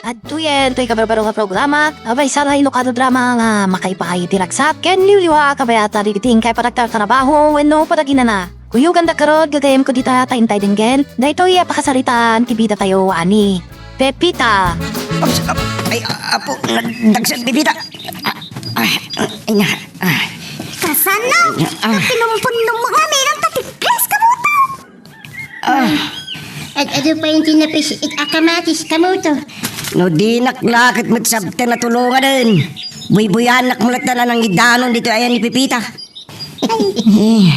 At tuyen, to'y kabarbaro nga programa, abay saray lokado drama nga makaipahay tiraksat, ken liwliwa kabayata rikiting kay paraktar kanabaho, wenno patagina na. Kuyugan da karod, gagayam ko dita taintay dinggen, dahito'y pakasaritaan, kibita tayo ani. Pepita! Ay, apo, nagdagsag bibita. Ay nga. Kasano? Pinumpun ng mga merang tatikres ka mo to. At ano pa yung tinapis akamatis ka mo to? No di naklakit mo't sabte na tulungan din. Buy-buyanak mulat na ng idanon dito ayan ni Pipita.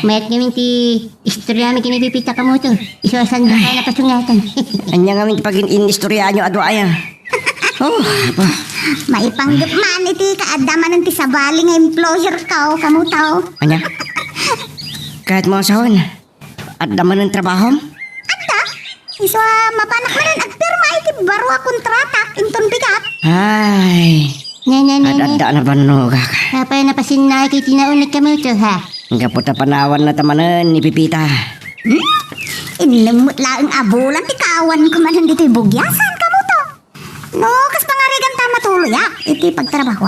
Mayat namin ti istorya mi kinipipita ka mo to. Isasanda ka na pasungatan. Anya nga min pagin inistorya nyo adwa ayan. Maipanggap man iti kaadaman ng ti sabali nga employer ka o kamo tao. Anya? Kahit mga sahon, at naman ng trabaho? Ata? Iso mapanak man ang agpirma iti baro a kontrata inton bigat. Ay, at na ba nunugak? Kapay napasin na iti tinaunig ka mo to ha. Nga puta panawan na tamanan ni Pipita. Inamot lang abulan ti kawan ko man dito'y bugyasan ka mo to. No, kas pangarigan ta matuloy iti pagtrabaho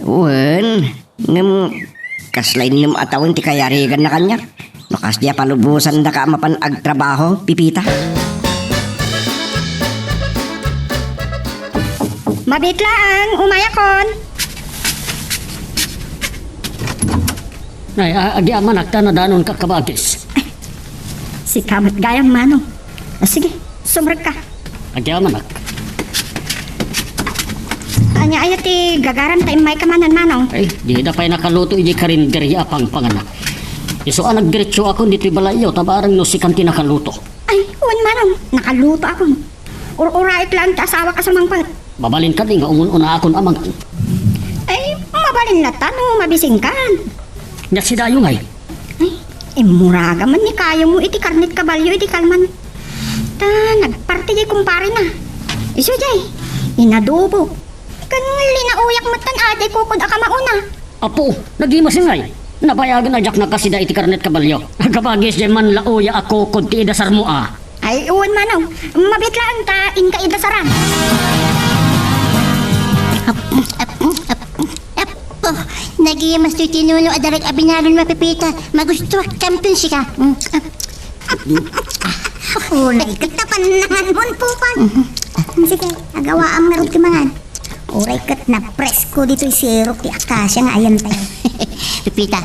Uwan, ngam kaslain nim atawin ti kayarigan na kanya. Nakas diya palubusan da ka mapan agtrabaho, Pipita. Mabit lang, umayakon. Ay, agi amanak ta na danon ka kabagis. Si Kamat Gayang Manong. Sige, sumrag ka. Agi amanak. Anya ti gagaram tayo may kamanan Manong. Ay, di na pa'y nakaluto iji karinderi apang panganak. Iso nagdiretso ako dito'y balayo, tabarang no si kanti nakaluto. Ay, uwan Manong, nakaluto ako. Urait lang ti asawa ka sa mangpat. Babalin ka din nga ungun-una akon amang. Ay, mabalin na tanong, mabising kan. Nga si Dayo ngay. Ay, muraga man ni kaya mo iti karnit kabalyo iti kalman. Ta, nagparti jay kumpare na. Iso jay, inadubo. Kan linauyak matan aday kukod aka mauna. Apo, naghimasingay. Napayagan na jak na kasida iti karnet kabalyo. Kabagis jay man lauya ako kung ti idasar mo Ay, uwan Manong, mabit lang ta inka idasaran. Nagiyamas to'y tinuno adarag abinaron mapipita. Magusto champion siya. Ulay katapan nangan mon pupan. Sige, agawa ang narog timangan. Uray kat na presko dito'y sirok ti akasya nga ayan tayo. Pipita,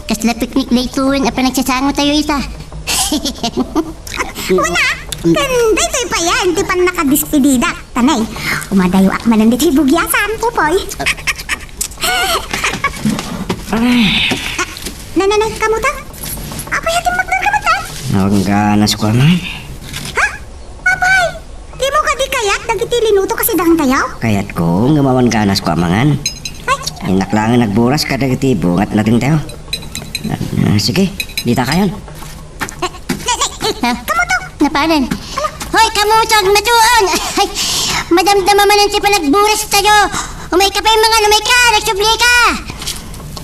kas na piknik na ituin apa nagsasango tayo isa. Wala, ganda ito'y pa yan. Di pa nakadispedida. Tanay, umadayo akman ang dito'y bugyasan, pupoy. Nananay, kamuta? Apa yatin magdarkamatan? Nawag ka nasukwaman. Ha? Apay, di mo ka di kayat dagiti linuto kasi dahang tayaw? Kayat ko, ngamawan ka nasukwamangan. Ay, naklangan nagburas ka dagiti bungat natin tayo. Sige, dita kayon. Kamuto, napanan. Hoy, kamutog, matuon! Ay, madamdama man ang nagburas tayo. Umay ka pa yung mga lumay ka, nagsubli ka!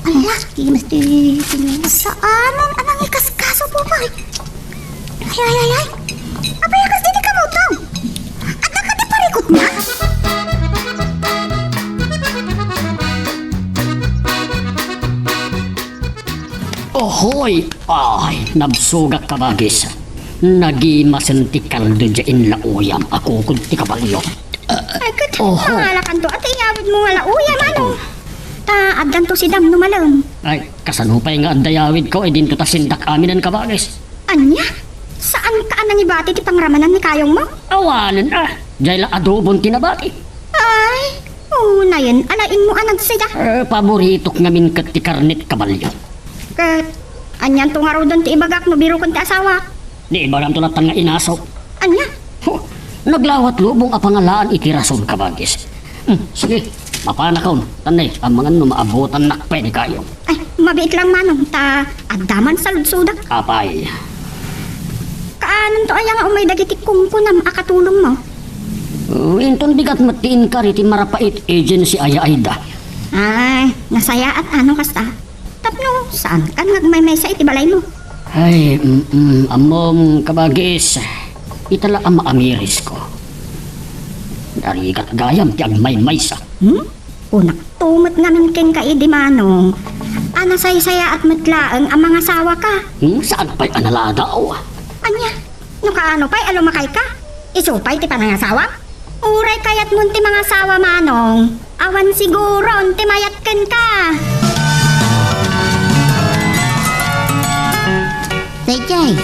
Ala, di mas di... Saan ang ikaskaso po ba? Ay. Abay, akas di kamutog. At nakadi parikot na? Ohoy! Ay, nabsugak kabagis. Nagimasan ti kaldo dyan lauyam ako kung ti kabalyo. Ay, kat, mangalakan to. At iyawid mo nga lauya, Manong. Ta, addan to si Dam numalang. Ay, kasanupay nga dayawid ko, din to ta sindak aminan kabagis. Anya? Saan ka nangibati ti pangramanan ni kayong mo? Awanan jay la adobon tinabati. Ay, una yun. Alain mo anag sida. Paboritok ngamin kat ti karnet kabalyo. Kat, anyan to nga raw doon ti ibagak no biro kon ti asawa. Di ba to natang nga inaso? Anya? Naglawat lubong apangalaan iti rason kabagis. Sige, mapanakaw. Tanay, ang mga numaabutan nakpay ni kayo. Ay, mabait lang Manong. Ta, agdaman sa ludsudak. Apay. Kaanan to aya nga umay dagiti kumpunam akatulong mo. Inton bigat matiin ka riti marapait agency aya ayda. Ay, nasaya at ano kasta. Tapno, saan ka nagmaymay sa itibalay mo? Ay, amom kabagis. Itala ang maamiris ko. Narigat gayam ti agmay maysa. Unak tumot ngamin ken ka idi manong. Ana say-saya at matlaang ang mga sawa ka. Saan pa'y analadaw? Anya, no kaano pa'y alumakay ka? Isupay ti panangasawa? Uray kayat mun ti mga sawa manong. Awan siguro ti mayat ken ka. Sayjay,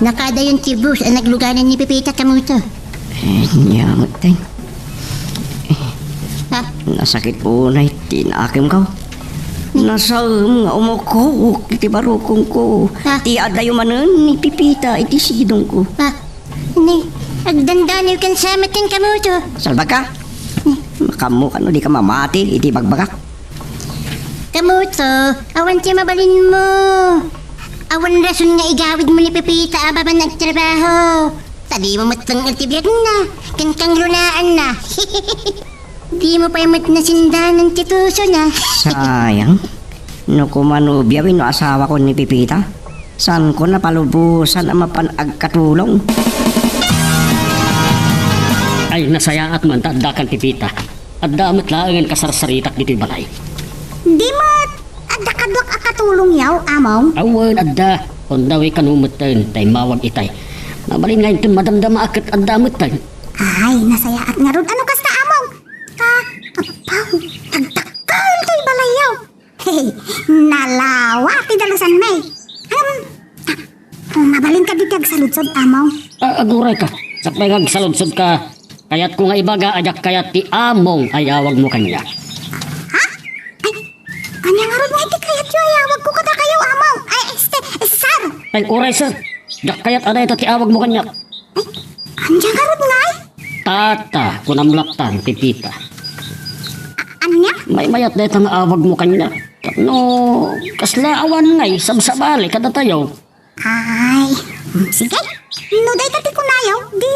nakada yung tibus ang nagluganan ni Pipita kamuto. Nyamot tay. Ha? Nasakit po na tinakim ko. Nasa nga umukok, iti barukong ko. Ha? Ti adayo manan ni Pipita, iti sidong ko. Ha? Ni, agdandaniw kan samatin kamuto. Salbag ka? Makamu ka no, di ka mamati, iti bagbagak. Kamuto, awan siya mabalin mo. Awan rason nga igawid mo ni Pipita ababa nagtrabaho. Sabi mo matang altibiyag na, kang lunaan na. Di mo pa yung matnasinda ng tituso na. Sayang. No kumanubiyawin no asawa ko ni Pipita. San ko napalubusan ang mapanagkatulong. Ay nasayaat man tadakan Pipita. At damat laangan kasarsaritak dito'y balay. Di mo adakadwak akatulong yaw, among. Awan adda. Kung daw'y kanumutan tay mawag itay. Mabalin ngayon itong madamdama akit at damot tay. Ay, nasayaat nga ron. Ano kasta among? Apaw, agdakal kay balayaw. Hey, nalawa, tidalusan may. Mabalin ka dito agsaludsod, among. Aguray ka. Sa pagag saludsod ka. Kaya't kung nga ibaga ajak kayat ti among ayawag mo kanya. Anya nga ron nga iti kayat yu ayawag ko kada kayo, among. Ay, sir. Ay uray sir. Jak kayat aday ito ti awag mo kanya. Anya nga ron nga ay. Tata kunamlaktan Pipita. Anya? May mayat na itang awag mo kanya. No, kaslaawan ngay sabsabali kada tayo. Ay, sige. Nuday ka ti kunayaw. Di,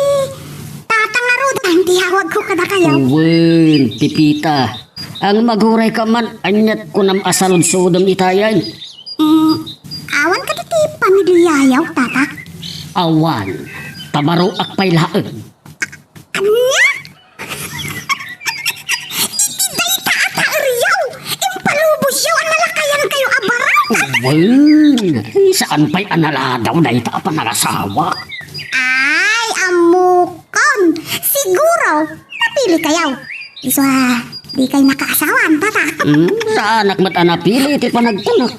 tatangarod. Ay, di hawag ko kada kayo. Uwin, Pipita. Ang maghuray ka man, anyat kunam asalod-sodom itayan. Awan ka ti pamilyayaw, tata. Awan, tabaro akpay laeng. Anya? Itiday taata ariyaw. Impalubos yaw ang nalakayan kayo abara. Uwin, saan pa'y analadaw na ita pa nalasawa? Ay, amukon. Siguro, napili kayaw. Iso di kayo nakaasawan, tata. Sa anak mat anapili, iti panagkunak.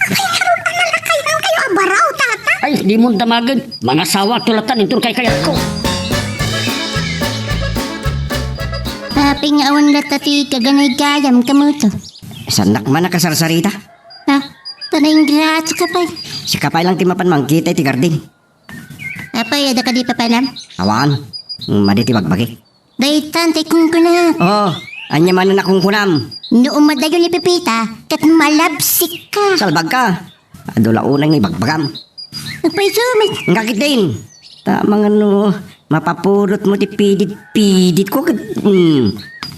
Ay, karoon ang nalakayan kayo abaraw, tata. Ay, di mo damagan. Mga sawa tulatan itong kay kayat ko. Paping awan latati kaganay gayam kamuto. Sanak man nakasarsarita. Ha? Tanay gratso ka pa. Si kapay lang timapan mangkita iti garding. Apay, ada ka di papalam? Awan, maditi bagbagi. Daitan, tay kung kuna. Oh, anya man na akong kunam. Noong madayo ni Pipita, kat malabsik ka. Salbag ka. Adula unang ibagbagam. Apay, sumit. Ngakit din. Tamang mapapurot mo ti pidit ko.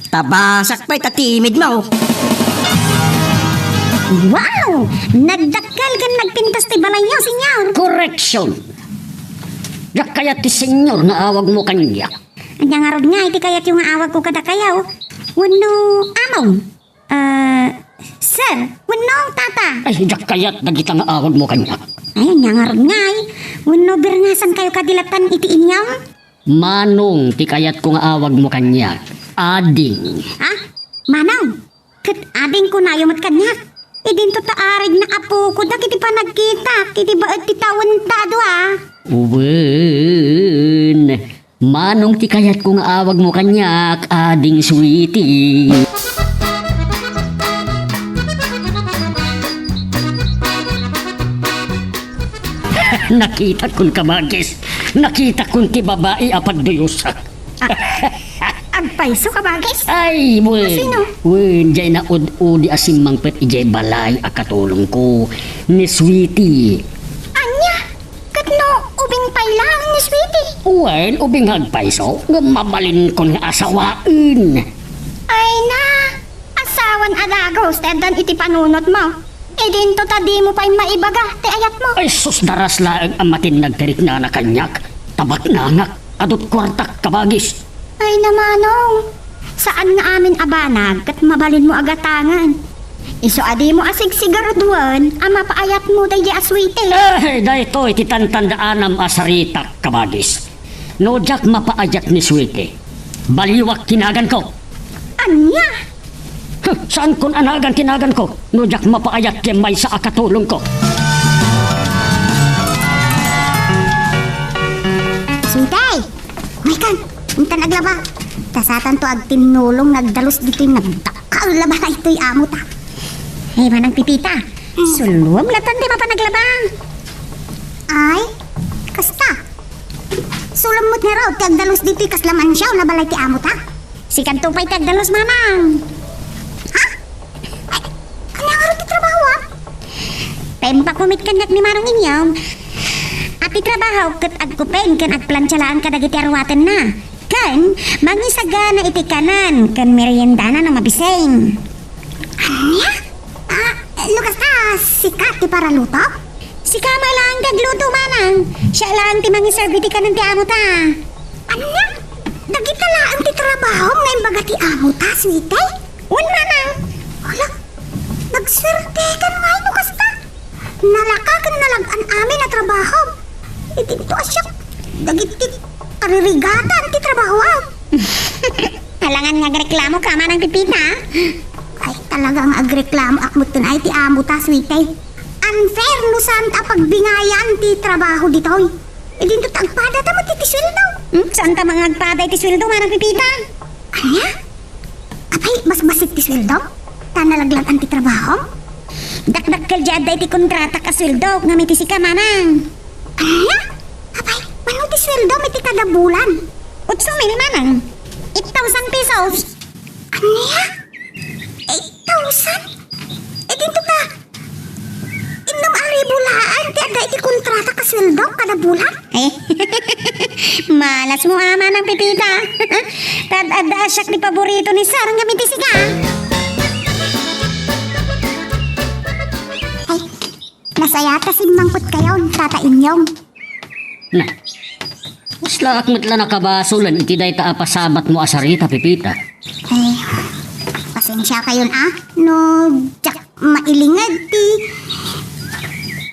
Tabasak pa'y tatimid mo. Wow! Nagdakal ka nagpintas ti balay niyo, senyor. Correction. Jak kayat ti senyor na awag mo kanya. Anya nga rod nga, iti kayat yung awag ko kada kayaw. Wano, among. Sir, wanong tata. Ay, jak kayat nagita nga awag mo kanya. Ay, anya nga rod nga, wano birngasan kayo kadilatan iti inyong. Manong ti kayat ko nga awag mo kanya. Ading. Ha? Manong, kat ading ko na yung kanya. Idin to taarig na apo ko, iti pa nagkita, iti ba ti tawan tado Uwen. Manong ti kayat ko nga awag mo kanya. Ading sweetie. Nakita kun kabagis. Nakita kun ti babae apagduyos. Agpaiso ka bagis? Ay, wen. Sino? Wen, jay na ud-udi asim mangpet ijay balay akatulong ko. Ni Sweetie. Anya, kat no, ubing pailang ni Sweetie. Wen, ubing hagpaiso. Mabalin ko ni asawain. Ay na, asawan adagos, tedan iti panunot mo. E din to tadi mo pa'y maibaga, ti ayat mo. Ay, sus daras laang amatin nagtirik na kanyak. Tabak na anak. Adot kwartak kabagis. Ay namanong, saan nga amin abanag kat mabalin mo agatangan? Iso adi mo asig sigaruduan, ama paayat mo day aswite. Dahito iti tantandaanam asaritak kabagis. No jak mapaajak ni Swete. Baliwak kinagan ko. Anya? Saan kun anagan kinagan ko? No jak mapaajak kem may sa akatulong ko. Switay! May kan, minta naglaba. Tasatan to ag tinulong nagdalos dito'y nagdakal laba na ito'y amo ta. Hey manang pipita, sulwam latan di mapanaglabang. Ay, kasta. Sulamot na raw, tiagdalos dito'y kaslaman siya na balay ti amo ta. Si kantupay tagdalos manang. Ha? Ay, kanya nga rin ti trabaho ah. Tempa kumit kanyak ni manang inyong. Ati trabaho kat agkupen kan agplansyalaan ka dagiti arwaten na. Kan, mangisaga na iti kanan kan meriendana na mabiseng. Anya? Lukas ta, sikat ti para luto? Si Kama lang dagluto manang. Siya lang ti mangiserve iti kanan ti amo ta. Anya? Dagita lang ti trabaho ngayon baga ti amo ta, Switay? Un manang. Wala, nagswerte kan ngayon lukas ta. Nalaka kan nalagan amin na trabaho. Iti ito asyak, dagiti karirigatan ti trabaho ah. Halangan nga reklamo ka manang pipita. Ay talagang agreklamo akmot kun ay ti amo ta, Switay. Unfair no saan ta pagbingayan ti trabaho ditoy. E din to tagpada ta mo ti sweldo. Saan ta mga agpaday ti sweldo manang pipita? Anya? Apay, mas basit ti sweldo? Ta nalaglagan ti trabaho? Dakdakkel jaday ti kontrata ka sweldo nga may ti si ka manang. Anya? Apay, mano ti sweldo may ti kada bulan? Utso mili manang. 8,000 pesos. Anya? 8,000? E din to ta. Inam aribulaan ti ada iti kontrata ka sweldo kada bulan? Eh, malas mo ama ng pipita. Tad-ada siyak ni paborito ni Sarang nga may ti si ka. Ay, nasayata si mangkot kayo, tata inyong. Na. Usla akmet la nakabasulan iti day ta apasabat mo asarita pipita. Ay, pasensya kayon ah. No, jak mailingad ti.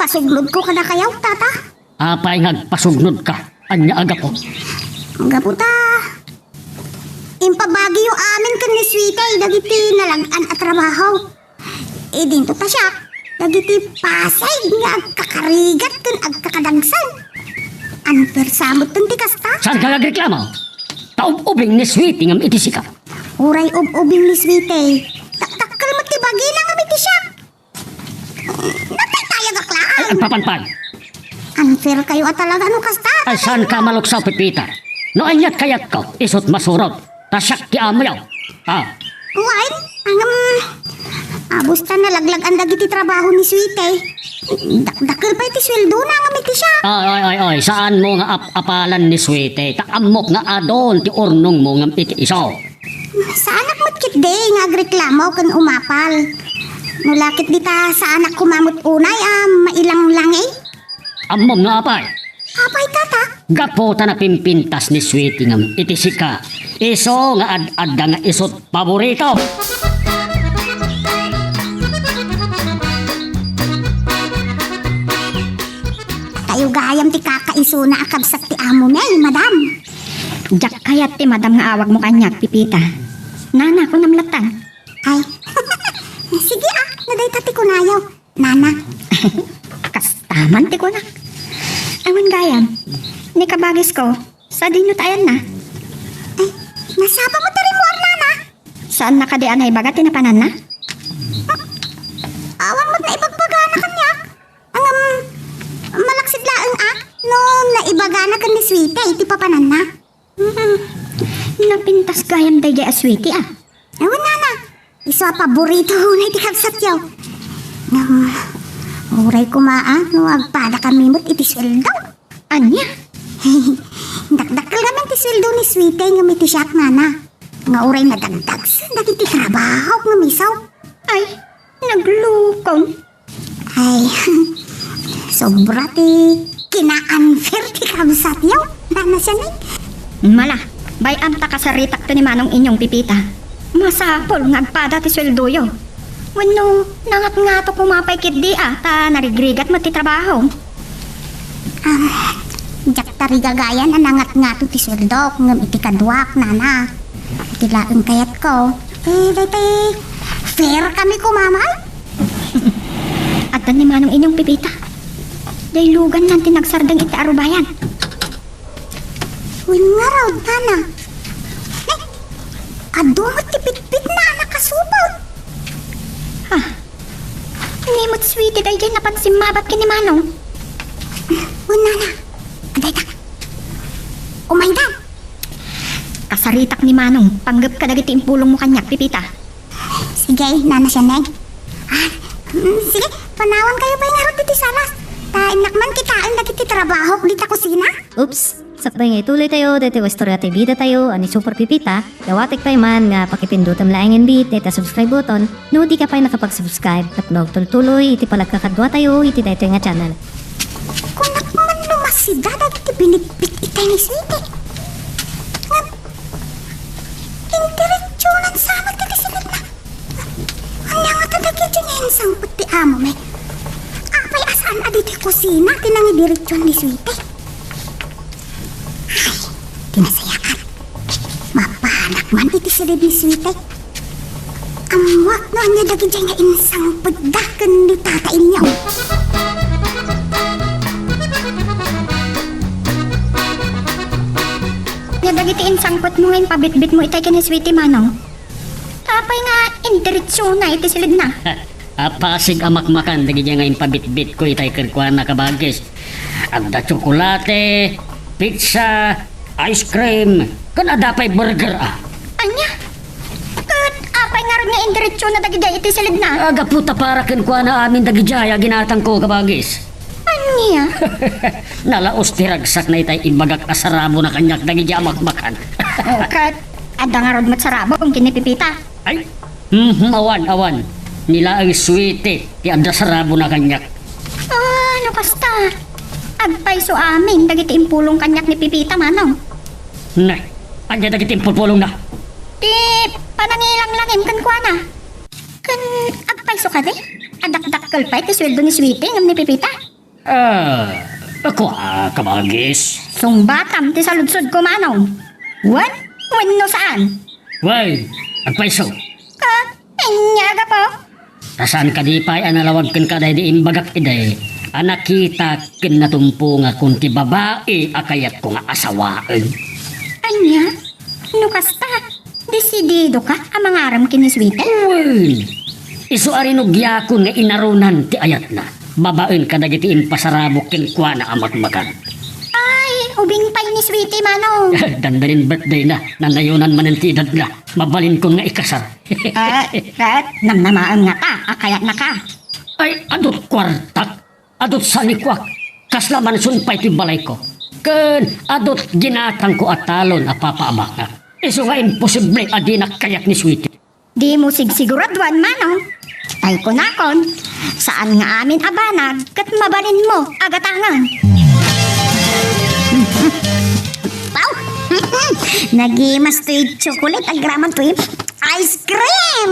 Pasuglod ko kada kayaw, tata. Apay ngagpasugnod ka. Anya aga ko. Gaputa. Impabagi yung amin kan ni Switay, dagiti nalagan at trabaho. E din to ta siya, dagiti pasay nga agkakarigat kan agkakadagsan. Unfair samot tun ti kasta. Saan ka nagreklamo? Taub-ubing ni Sweetie ngam iti sika. Uray ubing ni Switay. Taktakal mo ti bagi lang kami ti siya. Natay tayo gaklaan. Ay, ang papanpan. Unfair kayo at talaga no kasta. Ay, saan ka maluksaw pipita? No anyat kayat ko, isot masurot. Tasyak ti amo yaw. Wine, abos ta nalaglag ang dagiti trabaho ni Switay. Dakdakil pa iti sweldo na nga may ti siya. Ay, saan mo nga apalan ni Sweetie? Taamok nga adon ti urnong mo ngam iti iso. Sa anak mo't kit day nga agreklamo kan umapal. Nulakit di ta sa anak kumamot unay mailang lang eh. Amom nga apay. Apay tata. Gapota na pimpintas ni Sweetie ngam iti sika. Iso nga ad-adda nga isot paborito. Kayo gayam ti kakaiso na akabsat ti amo may, madam. Jak kayat ti madam nga awag mo kanyak pipita. Nana ko namlatan. Ay, sige naday tati ko nayaw. Nana. Kastaman ti ko na. Awan gayam, ni kabagis ko, sa dinyo tayan na. Ay, nasapa mo tari mo nana. Saan nakadian ay baga tinapanan na? Awan mo't na ibagbagana kanya. Ang malaksid laang no naibagana kan ni Switay, iti papanan na. Napintas gayam day jay aswiti Ewan nana, iso paborito na iti kabsat yaw. Uray ko no agpada kami mo't iti sweldo. Anya? Dakdakil kami iti sweldo ni Switay nga may tisyak nana. Nga uray na dagdag sa dagiti trabaho nga misaw. Ay, naglukon. Ay, sobra ti kina-unfair ti kabsat yaw. Nana siya na Mala, Bayan ta kasaritak to ni manong inyong pipita. Masapol nga agpada ti sweldoyo. Wano, nangat nga to kumapay kit di ta narigrigat matitrabaho. Jak tari gagayan anangat nga to ti sweldo ngam iti kadwak nana. Iti laeng kayat ko. Dati fair kami kumamal. At ni manong inyong pipita. Daylugan nan tinagsardang iti arubayan. Win nga raw, nana. Adungot ti pitpit na nakasubot. Nimot sweetie day dyan napansin mabat kini manong. Win nana. Aday ta. Umaydan. Kasaritak ni manong, panggap ka dagiti impulong mo kanyak, pipita. Sige, nana siya, Neng. Sige, panawan kayo pa yung harap dito salas. Inak man kitaan na kiti trabaho ulit ako kusina. Oops! Sakbay nga ituloy tayo, dito istorya tayo bida tayo, ani Super Pipita. Dawatik pa man nga pakipindutam laing and beat, dito subscribe button, no di ka pa nakapag-subscribe, at tuloy iti palagkakadwa tayo, iti dito nga channel. Kung nakman lumasida na kiti binipit itay ni Sweetie. Indiretsunan sama kiti silid na. Hanya nga tadagya dyan yung sangpot ti amo may. Apay asaan aditi kusina, tinangi diretsyon ni Sweetie. Tinasayaan. Mapahanak man iti silid ni Sweetie. Amwak no anya dagi dyan nga insang pagdakan ni tata inyo. Nga dagiti insangkot mo ngayon pabitbit mo itay kini sweetie manong. Tapay nga indiretso na iti silid na. Apasig amakmakan dagi nga impabitbit ko itay kirkwana kabagis. Agda tsokolate, pizza, ice cream, kan adapay burger Anya? Kat apay nga rin nga indiretso na dagi iti silid na. Aga puta para kirkwana amin dagi jaya ginatang ko kabagis. Anya? Nalaos tiragsak na itay ibagak asaramo na kanyak dagi jaya amakmakan. Kat ada nga rin matsarabo kung kinipipita. Ay, awan. Nila ang sweetie, ti adda sarabo na kanyak. Ano kasta? Agpay so amin, dagiti impulong kanyak ni Pipita manong. Nay, anya dagiti impulpulong na. Di, panangilang langin kan kwa na. Kan agpay so ka di? Adak-dakkel pa iti sweldo ni Sweetie ngam ni Pipita. Ako kabagis. Sungbatam ti saludsod ko manong. What? Wenno saan? Way, agpaiso. Ka, inyaga po. Tasaan ka di pa'y analawag kan ka dahi di imbagak iday. Anakita kin natumpo nga kung ti babae akayat ko nga asawaan. Anya? No kasta? Desidido ka ang mga aram kini Sweetie? Well, iso arinugya ko nga inarunan ti ayat na. Babaen ka dagiti impasarabok kin kwa na amakmakan. Ay, ubing pay ni Sweetie manong. Dandarin birthday na, nanayunan man ang tidad na. Mabalin ko nga ikasar. Kat, namnamaan nga ta, akayat na ka. Ay, adot kwartak, adot sanikwak, kaslaman sunpay ti balay ko. Ken, adot ginatang ko at talon a papaabaka. Iso nga imposible adinak kayak ni Sweetie. Di mo siguraduan manong. Ay kunakon, saan nga amin abanag, kat mabalin mo agatangan. Pau! Nagimas to yung chocolate, agraman to yung ice cream!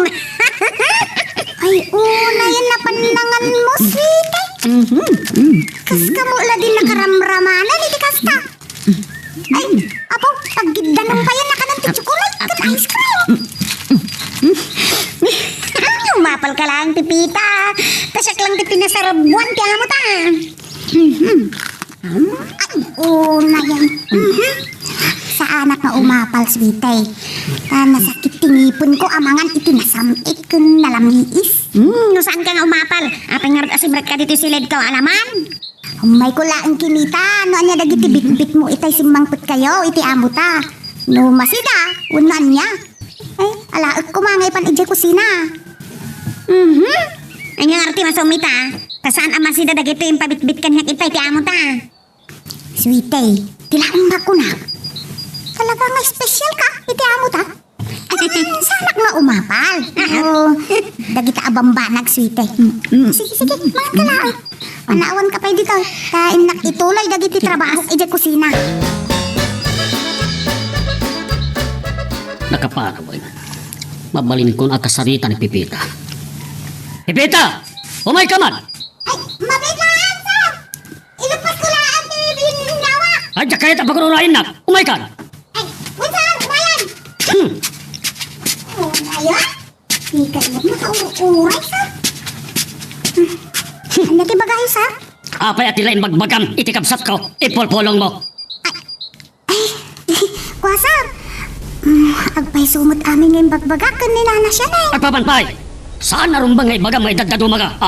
Ay, una yan na panlangan mo, Sweetie. Kas ka mo ula din nakaramramanan, hindi kasta. Ay, apo, paggidanong pa yan na ka ng chocolate, kan ice cream. Umapal ka lang, Pipita. Tasyak lang di pinasarabuan, kaya mo ta. Ay, una yan. Sa anak na umapal, Sweetie. Nasakit tinipon ko amangan itinasamit kung nalamiis. No saan ka nga umapal? Apay nga asibrat ka dito silid ko, alaman? Umay ko laang kinita. No anya dagiti bitbit mo itay simbangput kayo, iti amuta. No masida, unan niya. Ay, alaak ko mangay pan ijay kusina. Ay nga arti masumita. Kasaan ang masida dagito yung pabitbit kanyak itay ti amuta. Sweetie, tilaan ba ko na? Talaga nga special ka, iti amuta. Sanak nga umapal. Dagita abambanag, Sweetie. Sige, mga kalaang. Panawan ka pa dito. Inak ituloy dagiti trabaho ijay kusina. nakapano ba? Mabalin ko na kasarita ni Pipita. Pipita! Umay ka man! Ay, mabiglaan, sir! Ilupas ko lang ang binawa! Ay, kaya tapos ko na na. Umay ka! Ay, sir! Bayan! Oh, ngayon? Di kayo makauray, sir! Ano ti bagay, sir? Apay at ilain magbagam, itikabsat ko, ipolpolong mo. Kwa, sir! Agpay sumot amin ngayon bagbaga, kanina siya na eh. At papanpay, saan narumbang nga ibagam may dagdadumaga?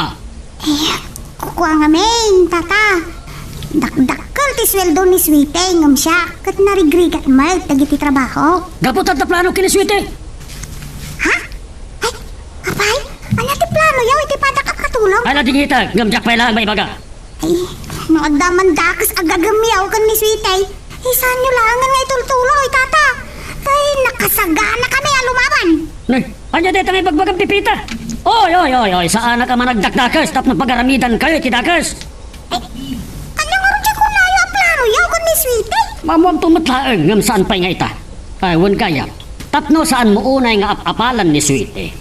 Kukuha nga main, tata. Dakdakkel ti sweldo ni Sweetie, ngam siya. Kat narigrigat mag, tagiti trabaho. Gapot at plano kiniswite. Ha? Ay, kapay, ano ti plano yaw, iti padak at katulong? Ay, natingita, gamjak pa ilang may baga. Ay, no agdaman dakas agagamiyaw kan ni Sweetie. Isan nyo langan nga itultuloy, tata. Ay, nakasagana kami lumaban. Nay, anya dito may bagbagang Pipita. Oy, saan na ka man nagdakdakas, tap na pagaramidan kayo, itidakas. Ano nga rin ko na yung plano yaw kan ni Sweetie? Mamuam tumatlaang, ngam saan pa'y nga ita. Ay, wan kaya, tapno saan mo unay nga apalan ni Sweetie.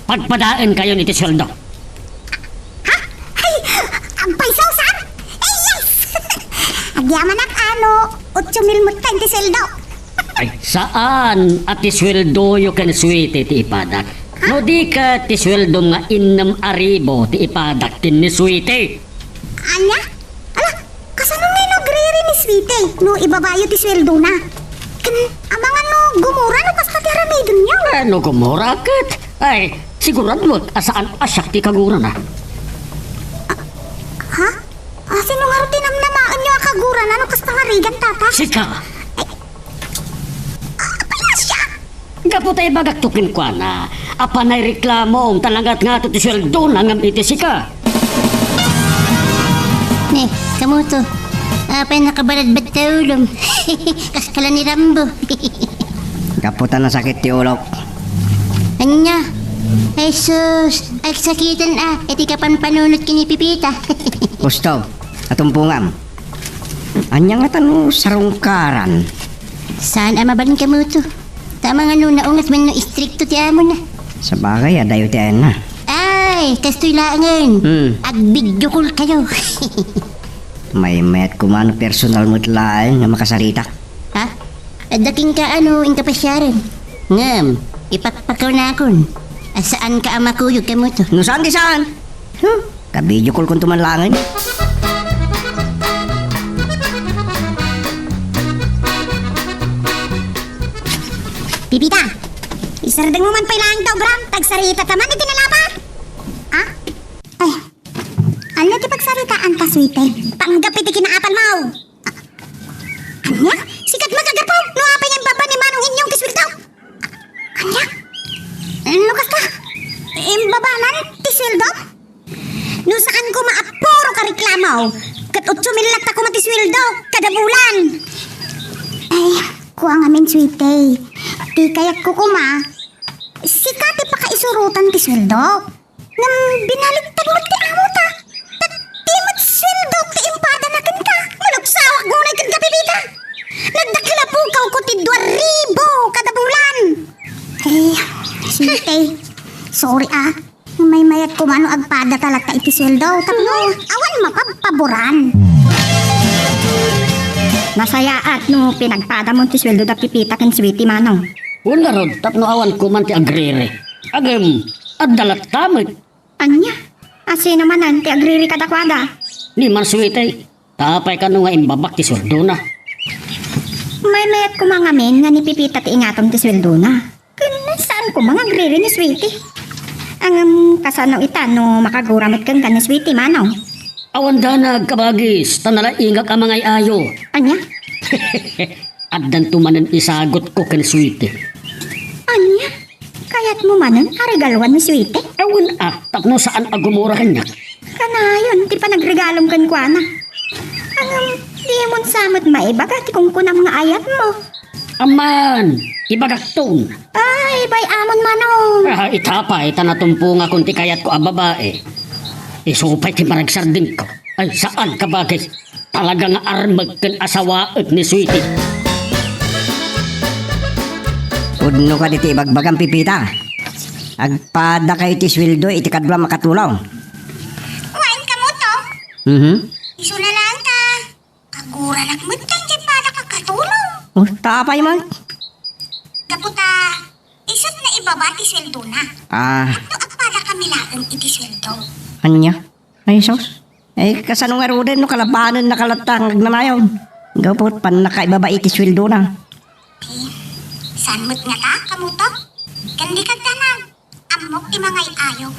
Pagpadaan kayo ni Tisyoldo. Ha? Ay, ang paisaw saan? Ay, yes! Agyaman ang ano, 8,000 mutay ti seldo. Ay, saan at isweldo yung kan Sweetie ti ipadak? No di ka tisweldo nga 6,000 ti ipadak tin ni Sweetie. Anya? Ala, kasano nga nagre ni Sweetie? No, ibabayo ti sweldo na. Amang ano, gumura no kas katiramidon niya. Ano kumurakat? Ay, sigurad mo asaan asyak ti kagura na. Ha? Sino nga rin tinamnamaan niyo akagura na no kas pangarigan, tata? Sika, Palasya! kaputay bagaktukin kwa na. Apanay reklamo ang talagat nga to tisweldo na ngam iti sika. Ne, kamu to. Apa yang nakabalad ba't ka ulong? Kaskala ni Rambo. Kaputan na sakit ti ulok. Anya? Ay sus, ay sakitan iti ka panpanunod kini Pipita. Gusto, atumpungam. Anya nga tanu sarungkaran. Saan mabalin ka mo to? Tama nga nung naungas man no istrikto ti amo na. Sa bagay, adayo ti ayan na. Ay, kastoy laangan. Agbidyo kul kayo. May met kumano personal mo't lain nga makasarita. Ha? Daking ka ano, ing kapasyaran. Ngam, ipakpakaw na akon. Saan ka amakuyog ka mo to? No saan di saan? Kabidyo kul kung tumanlangan. Pipita! Isaradang mo man pa ilang daw, Bram. Tagsarita ka man, itinalapa. Ha? Ay, ano ti pagsaritaan ka, sweetie? Panggap iti kinaapal mo. Anya? Sikat magagapaw. Nuapay ng baba ni Manong inyong kiswil daw. Anya? Ano ka ka? Imbabalan, tiswil daw? No saan ko maapuro ka reklamaw? Kat 8,000 lata ko matiswil daw, kada bulan. Ay, kuha nga min, sweetie. Di kayak ko kuma. Sikati pa kaisurutan ti sweldo. Nang binaligtad mo ti amo ta. Di mo't sweldo ti impada na kan ka. Malugsawak gunay kan ka, Pipita. Nagdakila po ka ko ti 2,000 kada bulan. Eh, sweetie. Sorry May mayat ko mano agpada talata iti sweldo. Tapno, awan mapapaboran. Nasayaat no pinagpada mo ti sweldo da Pipita ken Sweetie manong. Wala rod, tapno awan ko man ti agrere. Agam, adalat tamit. Anya? Asino manan ti agriri kadakwada? Ni man Sweetie, tapay ka no nga imbabak ti sweldo na. May mayat ko mga men nga ni Pipita ti ingatom ti sweldo na. Kun saan ko mga agriri ni Sweetie? Ang kasano ita no makaguramit kang ni Sweetie manong. Awan danag kabagis, tanala ingak ang mga ayo. Anya? Addan tumanan isagot ko kan Sweetie. Anya? Kayat mo manan arigalwan ni Sweetie? Awan tapno saan agumura kanya. Kanayon, ti pa nagregalom kan kuana. Di mon samot maibaga ti kung kunam nga ayat mo. Aman, ibagakton. Ay, bay amon manong. Itapay, tanatumpo nga kung ti kayat ko ang babae. Isupay ti maragsardin ko. Ay, saan ka bagay? Talaga nga armag kan asawaat ni Sweetie. Udno ka diti ibagbagang pipita. Agpada kay iti sweldo iti kadwa makatulong. Wain ka mo to. Iso na lang ka. Agura nagmuntang di pa nakakatulong. Oh, tapay man. Kaputa, isot na ibabati sweldo na. Ito agpada kami lang iti sweldo. Anya? Ay, sos. Kasanong nga rin no kalabanan na kalatang nagnanayon. Gapot pan nakaibaba iti sweldo na. Saan mo't nga ka, kamuto? Kandi ka tanang. Amok ti mangay ayaw.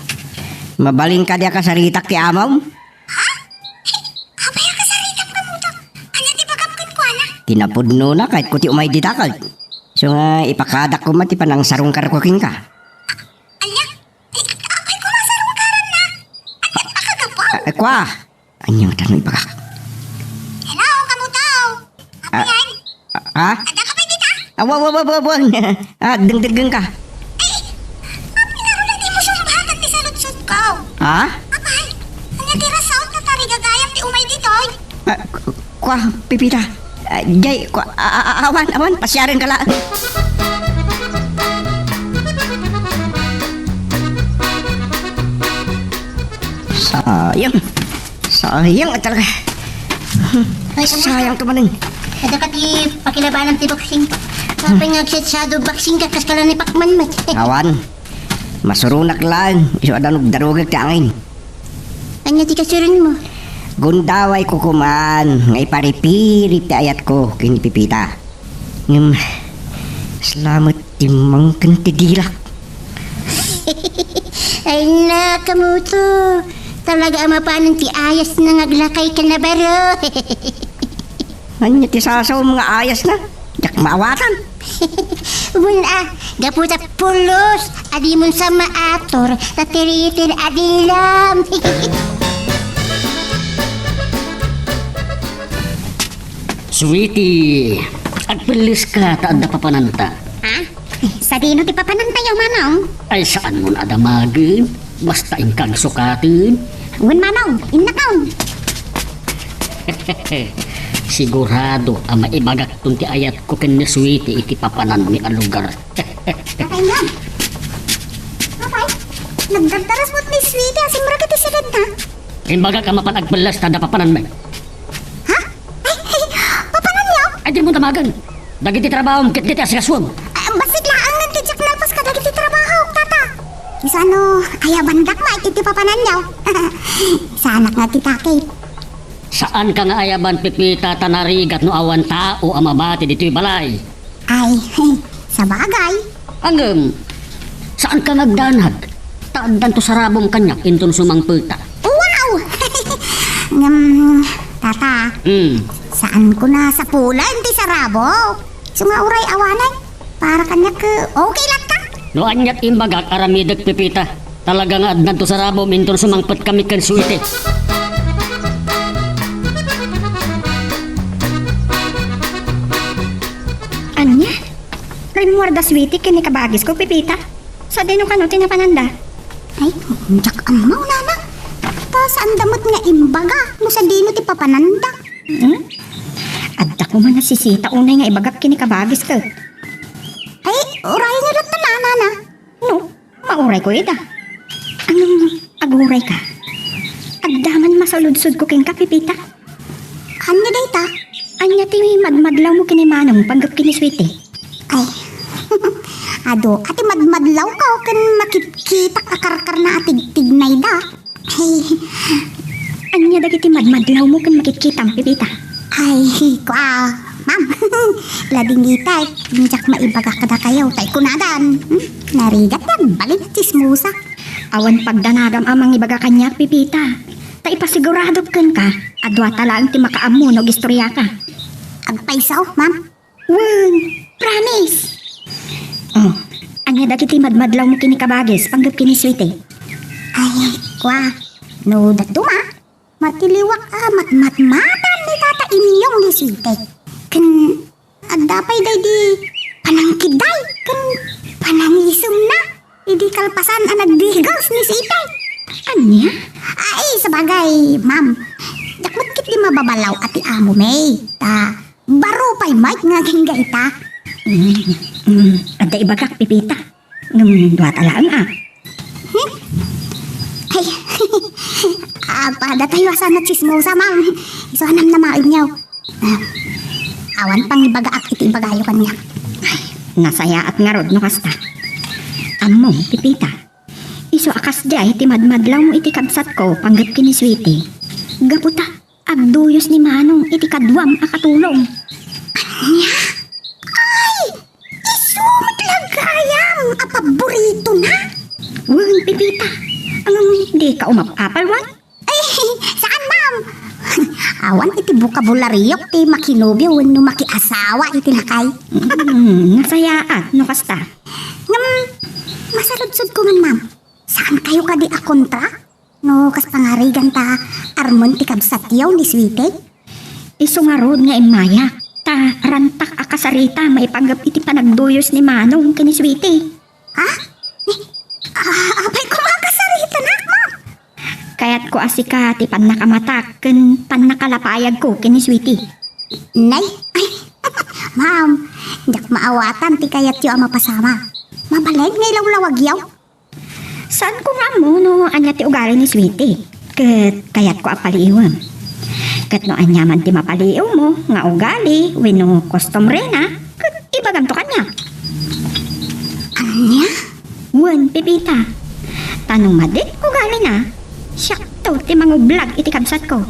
Mabaling ka diya ka sa ritak ti amaw. Ha? Habaya ka sa ritang kamuto. Kanya di bagamkan ko na. Tinapudno na kahit kuti umay ditakal. So nga ipakadak ko mati pa ng sarong karkuking ka. Anya? Apay ko masarong karan na. Anya pakagapaw. Kwa! Anyang tanong ipakak. Hello, kamuto. Apayan. Ha? Ada ka pa dita? Awawawawawang. Dengdegeng ka. Pinaro lang di mo sumbahan ti saludsod ko. Ha? Apay, anya di rasaot na tari gagayam ti umay ditoy. Kwa, pipita. Jay, kwa, awan, pasyarin ka lang. Sayang talaga. Ay, kamuto. Sayang tumanin. Ada ka ti pakilabanan ti boxing. Kapay nga shadow boxing ka kaskala ni Pacman mat. Awan, masurunak lang. Iso adanog darugag ti angin. Anya ti kasurin mo? Gundaway ko kuman. Ngay paripirit ti ayat ko kinipipita. Salamat timang kantigilak. Ay na, kamuto. Talaga ang mapanan ti ayas na ngaglakay ka na baro. Anya ti sasaw mga ayas na. Yak maawatan. Wala, gaputa pulos. Adi mo sa maator. Tatiritin adilam. Sweetie, agpilis ka taanda papananta. Ha? Sa dino ti papanantayaw manong? Ay saan mo na damagin? Basta ingkang sukatin. Wen manong, innakaw. Sigurado ang maibagak tunti ayat ko ken ni Sweetie iti papanan mi a lugar. Apay nga. Apay, nagdardaras mo't ni Sweetie asim mura kiti sagad na. Imbaga ka mapanagpilis taanda papanan mi. Ha? Ay, papanan niyo? Ay di mo damagan. Dagiti trabaho kit kiti asikaswam. Basit laang nagtidyak nalpas ka dagiti trabaho, tata. Isano, kaya bandak ma iti papanan niyo. Sa anak nga kita, Kate. Saan ka nga ayaban pipita tanarigat no awan tao ang mabati dito'y balay? Ay, sa bagay. Anggam, saan ka nagdanag? Taandan to sarabong kanyak inton sumangpita. Wow! Tata, saan ko na sa pula, hindi sa rabo. Sumauray awanay, para kanyak okay lang ka. No anyat imbagak aramidag pipita. Talaga nga adnan to sarabong inton sumangpit kami kan suite. Anya? Rimwarda sweetie kini kabagis ko, pipita. Sa dino ka no, tinapananda. Ay, jak amaw nana. Ta saan damot nga imbaga, no sa dino ti papananda. Adda ko man nasisita unay nga ibagak kini kabagis ka. Ay, uray nga rat na nana. No, mauray ko ita. Anong aguray ka? Agdaman masaludsod ko king kapipita. Anya day ta? Anya ti madmadlaw mo kini manong panggap kini sweetie. Ay, ado, ati madmadlaw ka o kan makikita akarkar na atig-tignay da. Ay, anya dagiti madmadlaw mo kan makikita ang pipita. Ay, kwa, ma'am, lading ita, njak maibaga kada kayo, tay kunadan. Narigat yan, balik tismusa. Awan pagdanagam amang ibaga kanya, pipita. Ta ipasigurado kan ka, adwa talang ti makaammo no istorya ka. Agpaisaw, ma'am. Wan, promise. Oh, anya dagiti madmadlaw mo kini kabagis, panggap kini sweetie. Ay, kwa, no datuma. Matiliwak matmatan ni tata inyong ni sweetie. Kan, adapay day di panangkiday, kan panangisum na. Idi kalpasan ang nagdigos ni sweetie. Anya? Ay, sabagay, ma'am. Dakmat kit di mababalaw ati amo may. Ta, baro pa'y mic nga ginga ita. Ada ibagak pipita. Duat alaan Ay, pada tayo asa na chismosa, ma'am. Iso hanam na maib niyaw. Awan pang ibagaak iti ibagayo kanya. Nasaya at ngarod no kasta. Ammo, pipita. Iso akas jay ti madmadlaw mo iti kabsat ko panggap kini Sweetie. Gaputa, agduyos ni Manong iti kadwam akatulong. Anya? Ay! Isumot lang kayam! Paborito na! Wan, pipita. Di ka umapapal, wan? Ay, saan, ma'am? Awan iti bukabulariyok ti makinobyo wenno makiasawa iti lakay. Nasaya at no kasta. Masaludsod ko man, ma'am. Saan kayo kadi a kontra? No, kas pangarigan ta armon ti kabsatyaw ni Sweetie? Iso nga rod nga imaya. Ta rantak akasarita maipanggap iti panagduyos ni Manong kini Sweetie. Ha? Apay kumakasarita na, ma'am. Kaya't ko asika ti panakamatak ken panakalapayag ko kini Sweetie. Nay, ay, ma'am, dak maawatan ti kayat yo ang mapasama. Mabalag nga ilawlawag yaw. Saan ko nga mo no anya ti ugali ni Sweetie? Ket kayat ko apaliiwam. Ket no anya man ti mapaliiw mo nga ugali wenno customary na ket ibagam to kanya. Anya? Wen pipita. Tanong madik ugali na. Siyak to ti mangublag iti kabsat ko.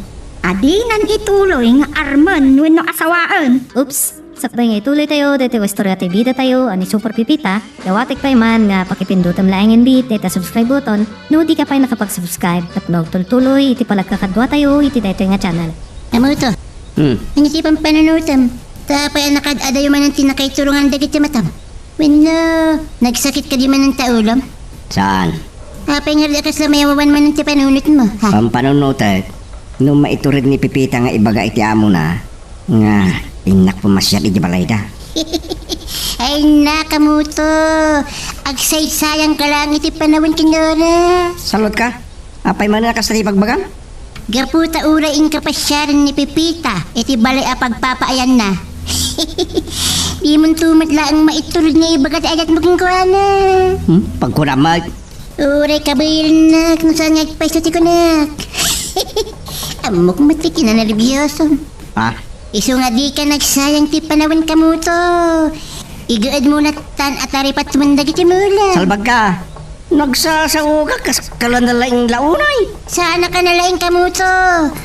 Adinan ituloy nga arman wenno asawaan. Oops! Sakbay nga ituloy tayo, dito istorya tayo bida tayo, ani Super Pipita, dawatik pa man nga pakipindutam laing bit, dito subscribe button, no di ka pa nakapag-subscribe, tapnog tultuloy, iti palagkakadwa tayo, iti dito nga channel. Amo to. Nangisipang panunutam. Tapay nakad-ada yung manang tinakaiturungan dagit yung matam. Wenno, nagsakit ka di man ng taulam. Saan? Tapay nga rin akas lamayawawan man ng panunot mo. Ha? Ang panunutet, nung maiturid ni Pipita nga ibaga iti amo na, nga, inak pumasyat iti balay da. Ay nakamuto. Agsay sayang ka lang iti panawin kinora. Salot ka? Apay man na kasali pagbagang? Gaputa ura ing kapasyaran ni Pipita. Iti balay a pagpapaayan na. Di mo tumat lang maiturod nga ibagat ayat maging kuwana. Pagkuramag. Uray kabayiran nak. Nasaan nga paiso ti kunak. Amok matikin na nervyoso. Ha? Iso nga di ka nagsayang ti panawin kamuto. Igaad mo na tan at aripat sumandag iti mula. Salbag ka. Nagsasao ka kas kalandalaing launay. Sana ka nalaing kamuto.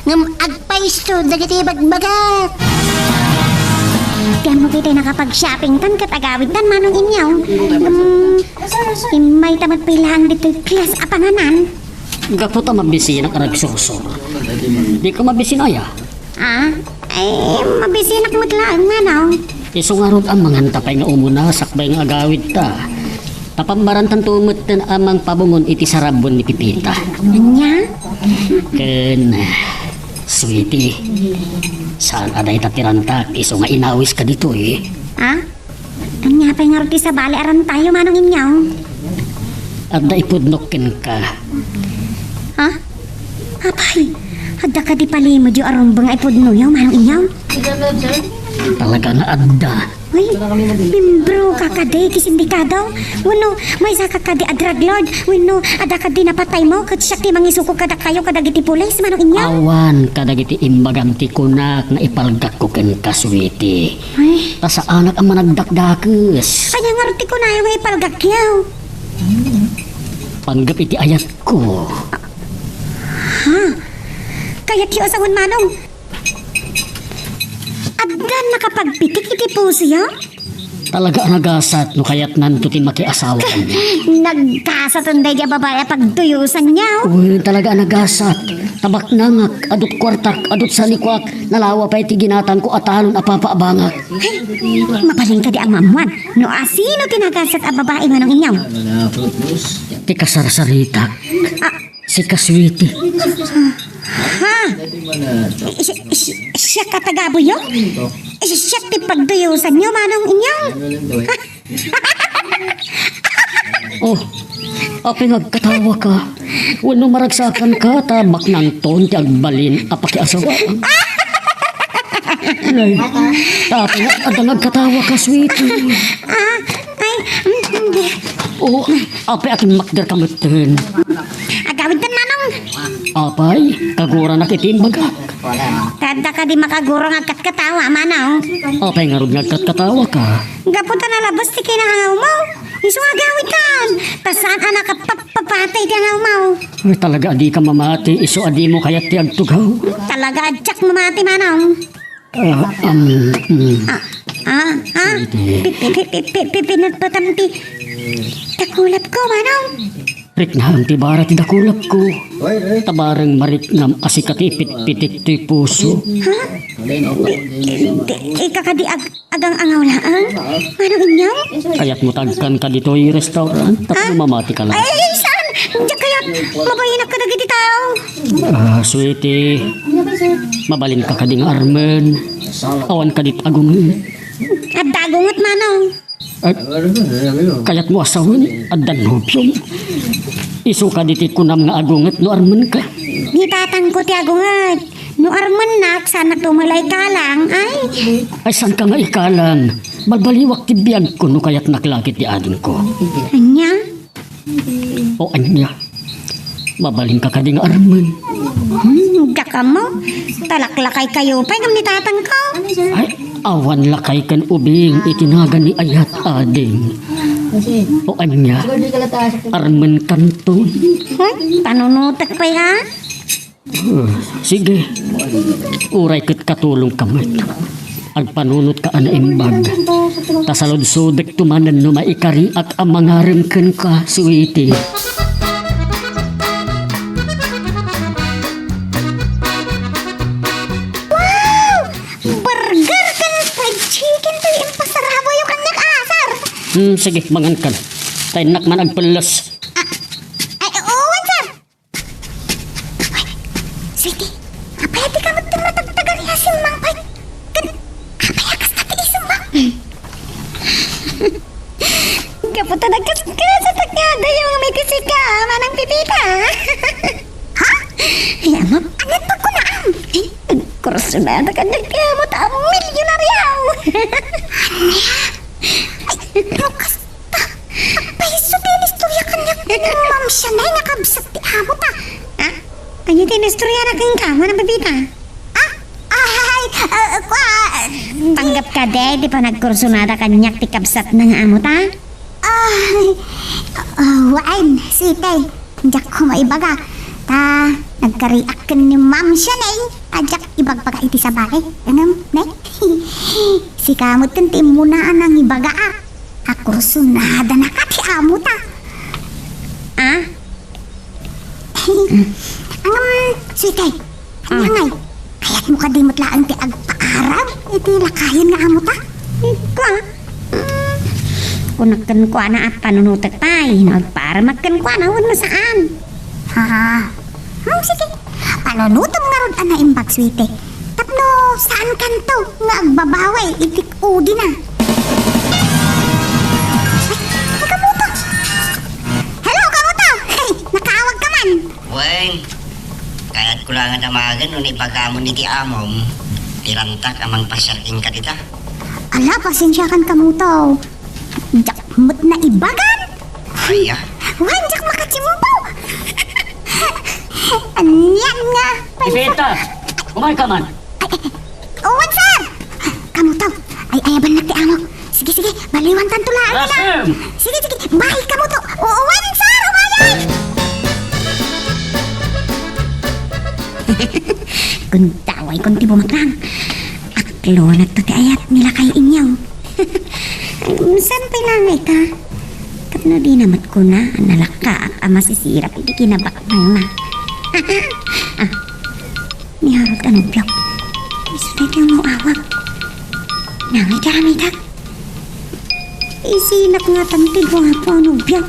Ngam agpaisto dagiti bagbagat. Diyan mo kita nakapag-shopping tan katagawid tan manong inyaw. Imay tamat pilang dito class apanganan. Gaputa mabisina ka nagsusor. Di ka mabisinaya. Ah, ay mabisinak mo tlaan manaw. Iso nga rod ang mga tapay nga umuna, sakbay nga agawid ta. Tapambarantan tumot na amang pabungon iti sarabon ni Pipita. Anya? Ken, Sweetie, saan aday tatirantak? Iso nga inawis ka dito eh. Ah? Anya pa nga roti sa bali aran tayo manong inyaw. At naipudnokin ka. Ha? Apay, ada ka di pali mo di arumbang ay pudno yaw manong inyaw. Talaga nga adda. Uy, bimbro kakade kisindikado. Wano, may sa kakade adrag lord. Wano, ada ka di napatay mo. Kat siya ti mangisuko kada kayo kadagiti pulis manong inyaw. Awan kadagiti imbagam ti kunak na ipalgak ko ken ka, Sweetie. Ay, Ta sa anak ang managdakdakes. kanya nga roti ko na yung may palgakyaw. Panggap iti ayat ko. Kaya tiyo asawan manong. Addan nakapagpitik iti puso ya? Talaga nagasat no kayat nanto ti makiasawa kanya. Nagkasatunday di babae pagtuyusan niya. Uy, talaga nagasat. Tabak nangak, adot kwartak, adot salikwak, nalawa pa iti ginatan ko atalon apapaabangak. Mapaling ka di ang mamuan. No asino tinagasat a babae manong inyaw? Ti kasarsaritak. Si Kaswiti. Ha? Siya katagabo yun? Siya ti pagtuyusan niyo manong inyaw? Oh, apay nagkatawa ka. Wano maragsakan ka, tabak ng ton, ti agbalin, apakiasawa. Ay, tapos nga, ada nagkatawa ka, Sweetie. Oo, apay aking makder kamutin. Agawin tan manong. Apay, kagura na kitimbag. Kada ka di makagurong agkat katawa manaw. Apay nga rin nagkatawa ka. Gaputa na labas ti kinahangaw mo. Iso agawin tan. Tasaan anak ka papapatay di hangaw mo. Ay, talaga di ka mamati, iso adi mo kaya't ti agtugaw. Talaga adyak mamati manaw. Pinatpatampi. Takulap ko manaw. Rik na ang tibara ti dakulap ko. Tabarang marik ngam asikatipit pitik ti puso. Ikakadi agang angaw laang. Manong inyong? Kaya't mo tagkan ka dito yung restaurant, tapos mamati ka lang. Ay, saan? Diyak kaya mabayin ka na giti tao. Sweetie, mabalin ka kading armen. Awan ka dit agungin. At dagungot manong. At kaya't mo asawan, at danhobyong. Iso ka ditit ko nam nga agunget no armen ka. Nitatang ko ti agungot. No arman nak, sana tumalay ka lang, ay. Ay san ka nga ikalan, balbaliwak ti biyag ko no kaya't naklakit ti ading ko. Anya? O anya, mabalin ka kading armen. Gaka mo. Talaklakay kayo pa, ngam nitatang ko. Ay, awan lakay kan ubing itinagan ni ayat ading. O anya, armen kanton. Hoy, panunutak pa ha? Sige, uray kat katulong kamit. Agpanunot ka ana imbag. Tasalod-sudek tumanan no maikari at ang mga rimken ka, sweetie. Burger kan fried chicken to yung pasarabo yung kanyang asar. Sige, mangan ka. Tainak man agpalas. Ay, uwan sir. Ay, sweetie, apayati ka matagtagan niya si Mang Pai. Apayakas na tiisin mo. Kaputa nagkaskas sa tagyada yung may kasika, manang pipita. Ha? Ay, amam, anat pa ko na am. Kursunada ka nagkamot ang milyonaryaw. Ay, lukas ta. Paiso din istorya kanya. Ma'am siya na nakabsat ti amo ta. Ha? Ay, din istorya na kang kama ng pipita. Tanggap ka de, di pa nagkursunada kanyak ti kabsat ng amo ta? Waan, sitay. Diyak ko maibaga. Ta, nagkariakan ni ma'am siya na ajak ibagbaga iti sa bagay. Anam, ne? Si kamot kan timunaan ang ibaga Akursunada na ka ti amo ta. Ah? Sitay. Angay. Kaya't mo kadimot laan ti agpa-arab. Iti lakayan nga amo ta. Kwa? Kunakan ko na at panunutak tay. Para makan ko na mo saan? Sige. Panunutom nga ron ana imbag swite. Tapno, saan kanto nga agbabaway itik udi na. Ay, kamuto. Hello, kamuto. Hey, nakaawag ka man. Wen, kaya't kulangan damagan nun ipagkamon ni ti amom. Tirantak amang pasyarting ka dita. Ala, pasensya kan kamuto. Jakmut na ibagan. Ay, Wanjak makachimbaw. Anyan nga. Ipeta, kumain ka man. Uwan, sir. Kamuto. Ay, ayaban na ti amo. Sige, baliwan tantulaan na. Rasim! Sige, bye kamuto. Uwan, sir. Uwayan. Kuntaway kunti bumakrang. Aklo na to ti ayat nila kay inyaw. Saan pa langay ka? Tapno di namat ko na nalaka at masisirap iti kinabaknang na. Niharot ka ng blok. Isulit yung awag. Nangay ka ramay tak. Isinap nga tantig mo nga po ng blok.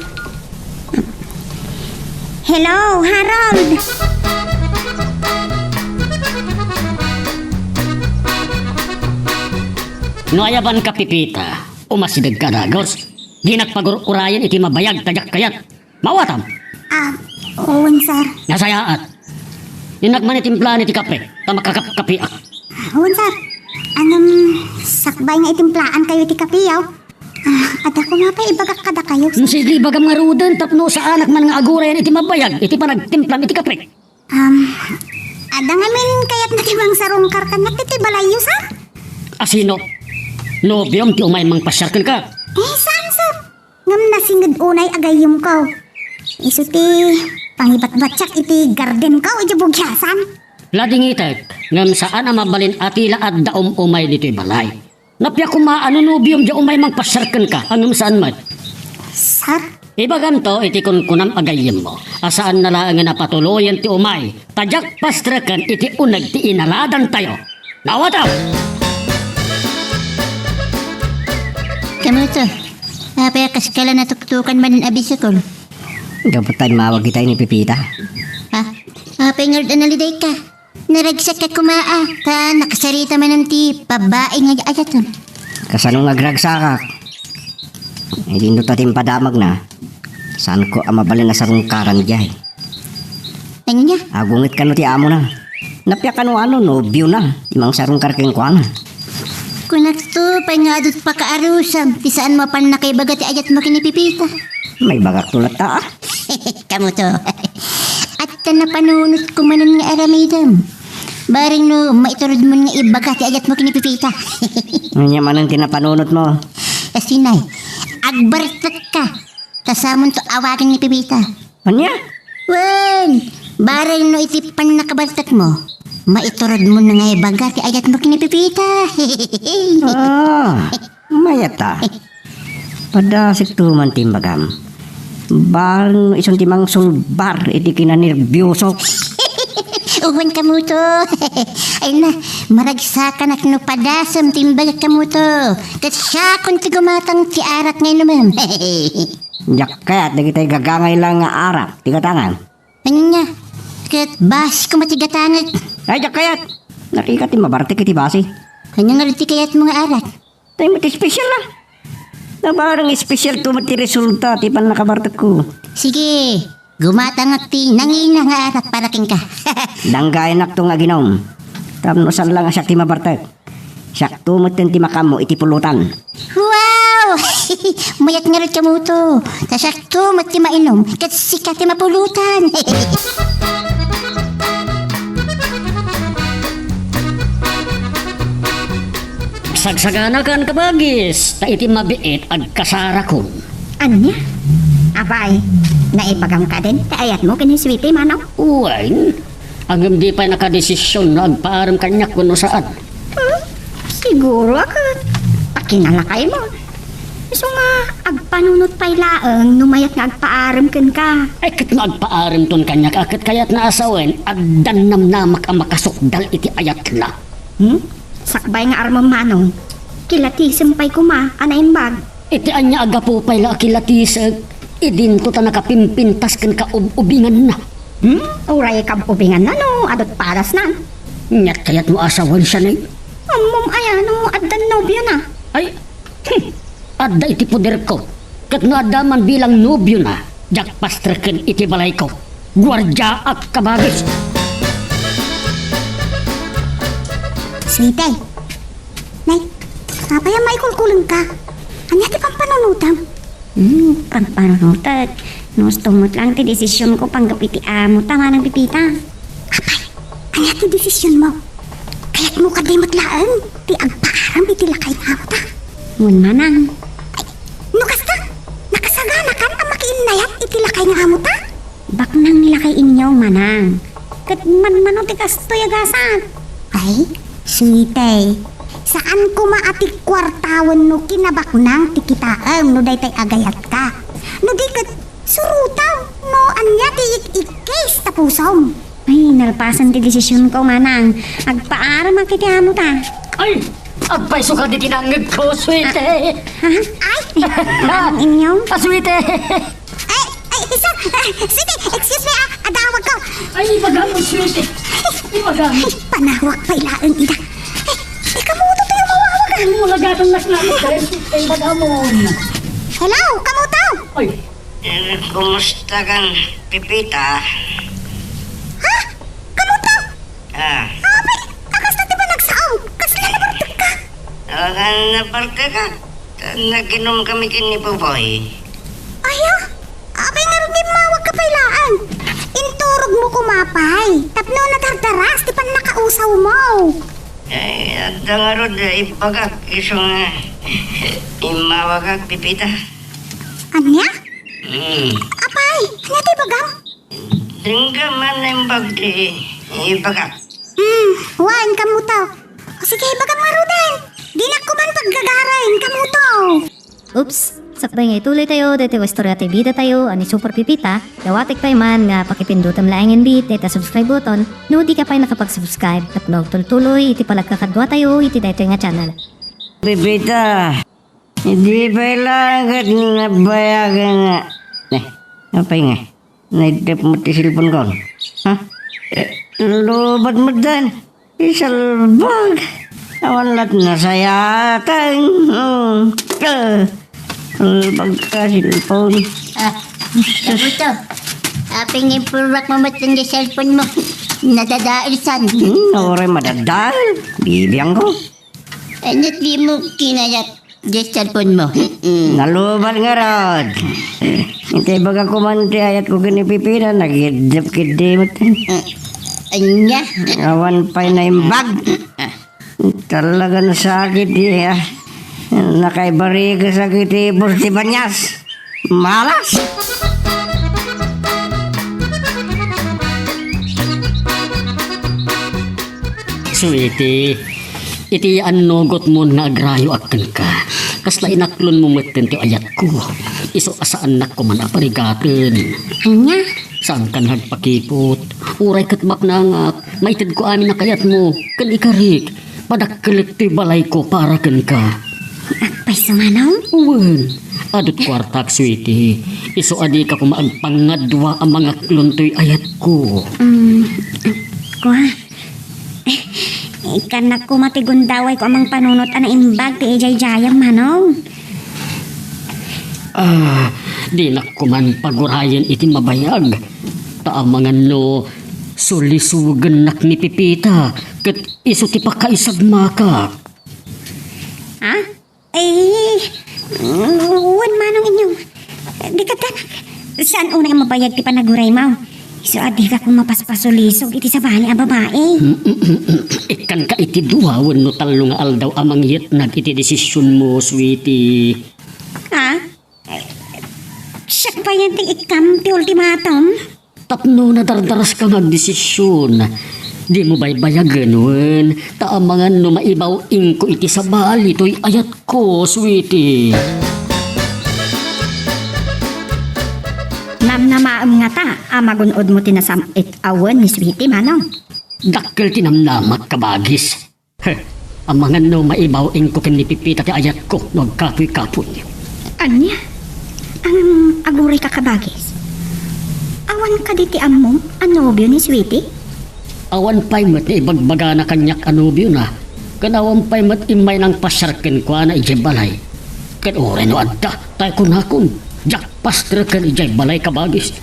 Hello, Harold! No ayaban ka pipita, umasidag ka dagos. Ginagpagururayan iti mabayag tajak kayat. Mawatam, Uwan, sir. nasayaat. Dinagman itimplaan iti kape, tamakakap-kapiak. Uwan, sir. Sakbay nga itimplaan kayo ti kapiyaw. Ada ko nga pa ibagak kada kayo. Sige, bagam nga rudan, tapno sa anak man nga agura yan, iti mabayag, iti panagtimplam, iti kaprik. Ada nga min kayat na timang sarungkar ka na titi balayo sa? Asino? Nobyom, ti umay mang pasyarkan ka. Saan sir? Ngam nasingid unay agayom ko. Isu ti pangibat-batsak iti garden ko, iti bugyasan. Lading itet, ngam saan ang mabalin atila at daom umay dito'y balay. Napya kumaano nobyom, di umay mang pasyarkan ka, angam saan man. Sir? Ibagam to, iti kunkunam agayim mo. Asaan na lang nga napatuloyan ti umay. Tajak pastrakan iti unag ti inaladan tayo. Nawata! Kamuto, napayakas ka lang natuktukan man ang abisakol. Dapat tayo mawag kita ni Pipita. Pengard analiday ka. Naragsak ka kumaa, ka nakasarita man ang ti babae nga ayaton. Kasanong nagragsakak. Hindi no tatim padamag na. Saan ko ang mabalin na sarungkaran dyan? Ano niya? Agungit ka no ti amo na. Napya ka no ano, nobyo na. Imang sarungkar keng kuana. Kunak to, pangadot pa kaarusam. Ti saan mo pan nakaibaga ti ayat mo kinipipita. May bagak tulat ta ah. Kamuto. At napanunot ko manan nga aramidam. Baring no, maiturod mo nga ibaga ti ayat mo kinipipita. Ngayon man ang tinapanunot mo. Asinay, agbartak ka. Kasamon to awagin ni Pipita. Anya? Wen, baring no itipan nakabartak mo. Maiturod mo na nga ibaga ti ayat mo kinipipita. Mayata. Padasik tuman timbagam. Bang isang timang sulbar iti kinanirbyoso. Uwan kamuto. Ay na, maragsakan at no padasam timbag kamuto. Kat siya kung ti gumatang ti arat ngayon naman. Jak kayat na kita'y gagangay lang nga arak. Tigatangan. Ano niya? Kat bas ko matigatangan. Ay, jak kayat. Nakikat yung mabarte kiti basi. Ano nga rin ti kayat mga arat? Tayo mati special na. Na parang special to mati resulta. Ti pan nakabartat ko. Sige, gumatang at ti nangina nga arat para king ka. Danggay nak to nga ginom. Tapno saan lang siya ti mabartat. Siya tumot ti makamo iti pulutan. Wow! Mayat nga rin kamuto. Tasakto mati mainom. Kat sikat ti mapulutan. Sagsagana kan kabagis, ta iti mabiit ag kasara ko. Ano niya? Abay, naibagam ka din. Ayat mo kiniswiti manaw. Uwain, agam di pa nakadesisyon na agpaaram kanyak kuno saan. Siguro ako. Pakinalakay mo. So nga, agpanunot pa'y laang numayat nga agpaaram kan ka. Ay kat nga agpaaram ton kanyak akat kayat na asawen agdan namnamak ang makasukdal iti ayat la. Sakbay nga armam manong. Kilatisim pa'y kuma, anaimbag. Iti anya agapo pa'y la akilatisag. Idin to ta nakapimpintas kan kaubingan na. Uray kabubingan na no, adot paras na. Nyat kayat mo asawan siya na Amom ayano, addan nobyo na. ay, adda iti poder ko. Kat nga adaman bilang nobyo na, jak pastraken iti balay ko. Gwardya at kabagis. Sweetay. Nay, papaya may kulkulang ka. Ano ti pampanunutam? Pagpanunutat. Nostumot lang ti desisyon ko panggapiti amo. Tama ng pipita. Apay, ano ti desisyon mo? Kaya't mo ka di matlaan. Ti agpaaram iti lakay na ako ta. Ngun manang. Nukas ta, nakasagana kan ang makiinayat iti lakay nga amo ta. Bak nang nila kay inyaw manang. Kat man ti kastoy agasan. Ay, sweetay. Saan ko maatik kwartawan no kinabak nang tikitaam no daytay agayat ka. No di kat surutaw no anya ti ik-ikis tapusom. Ay, nalpasan ti desisyon ko manang. Agpaaram ang kiti amo ta. Ay, agpay suka di tinangag ko, swete. Ay, Ang inyaw. Aswete. ay, isa. Sige, excuse me adawag ko. Ay, ipagamon, swete. Ipagamon. Panawak pa ilaan ida. Kamuto tayo mawawag. Ang mga gatong naklalit. Ay, ipagamon. Hello, kamuto. Ay, Kumusta kang Pipita? Ha? Kamuto? Apay, akas na di ba nagsaong? Kasi na nabartak ka. Akan na parte ka. Naginom kami kini po, boy. Ayo, apay nga rin di mawag kapailaan. Inturog mo kumapay. Tapno na dardaras, di pa nakausaw mo. Ay, at nga ron, ipagak, isong imawagak pipita. Anya? Apay, Anya di bagam? tingga man na yung bagdi, ipagak. Wan kamuto. O sige, bagam nga rin. Di na ko man paggagarain kamuto. Oops! Sakbay nga ituloy tayo, dito istorya tayo bida tayo, ani Super Pipita, dawatik pa man nga pakipindutam laing bit, dito subscribe button, no di ka pa nakapag-subscribe, tapno tuloy, iti palagkakadwa tayo, iti dito nga channel. Pipita, hindi ba ilangat nga bayagan nga? Apa nga? Naidap mo ti silpon ko. Ha? Lubat mo dan. Isalbag. Awalat na sayatang. Pagka silpon. Kamuto. Aping ipurak mo matan yung cellphone mo. Nadadaisan. Ore madadal. Bibiyang ko. Ano di mo kinayat yung cellphone mo? Nalubat nga rod. Hindi baga kumante ayat ko kinipipina. Nagidip-kidimot. Anya? Awan pa'y na yung bag. Talaga na sakit eh. Nakaibari ka sakit eh. Burti banyas. Malas. Sweetie, iti nugot mo nga agrayo akin ka. Kasla inaklon mo matin ti ayat ko. Iso asaan na ko man aparigatin. Anya? Saan ka nagpakipot? Uray kat maknangak. Maitid ko amin na kayat mo. Kan ikarik. Padakkilit ti balay ko para kan ka. Akpay sumanaw? Uwan. Adot kwartak, sweetie. Iso adi ka kumaagpangadwa ang mga kluntoy ayat ko. Kuha. Ikan na ko matigundaway ko amang panunot na imbag ti ijay-jayang manong. Di na ko man pagurayan iti mabayag. Mga no, sulisugan nak ni Pipita. Kat iso ti pakaisagma ka. Ha? Wan manong inyong. Di ka tanak. Saan una yung mabayag ti panaguray mo? So adi ka kung mapaspasulisog iti sa bali ang babae. Ikan ka iti duwawan no talo nga aldaw amang yet nag iti desisyon mo, sweetie. Ha? Siyak pa yan ting ikampi ultimatum? Tapno na dardaras ka magdesisyon. Di mo ba'y bayagan, wen? Taamangan no maibaw ko iti sa bali to'y ayat ko, sweetie. Namnamaam nga ta, magunod mo tinasamit awan ni Sweetie manong. Dakkel tinamnamat kabagis. Amangan no maibaw ko kinipipita ti ayat ko nagkapoy-kapoy. Anya? Ang aguri ka kabagis? Awan ka diti ammo, anobyo ni Sweetie? Awan pa'y mat ibagbaga na kanyak anubyo na. Kanawan pa'y mat imay ng pasyarkin ko na ijay balay. Kanore no adda, tayo kunakon. Jak pastra kan ijay balay kabagis.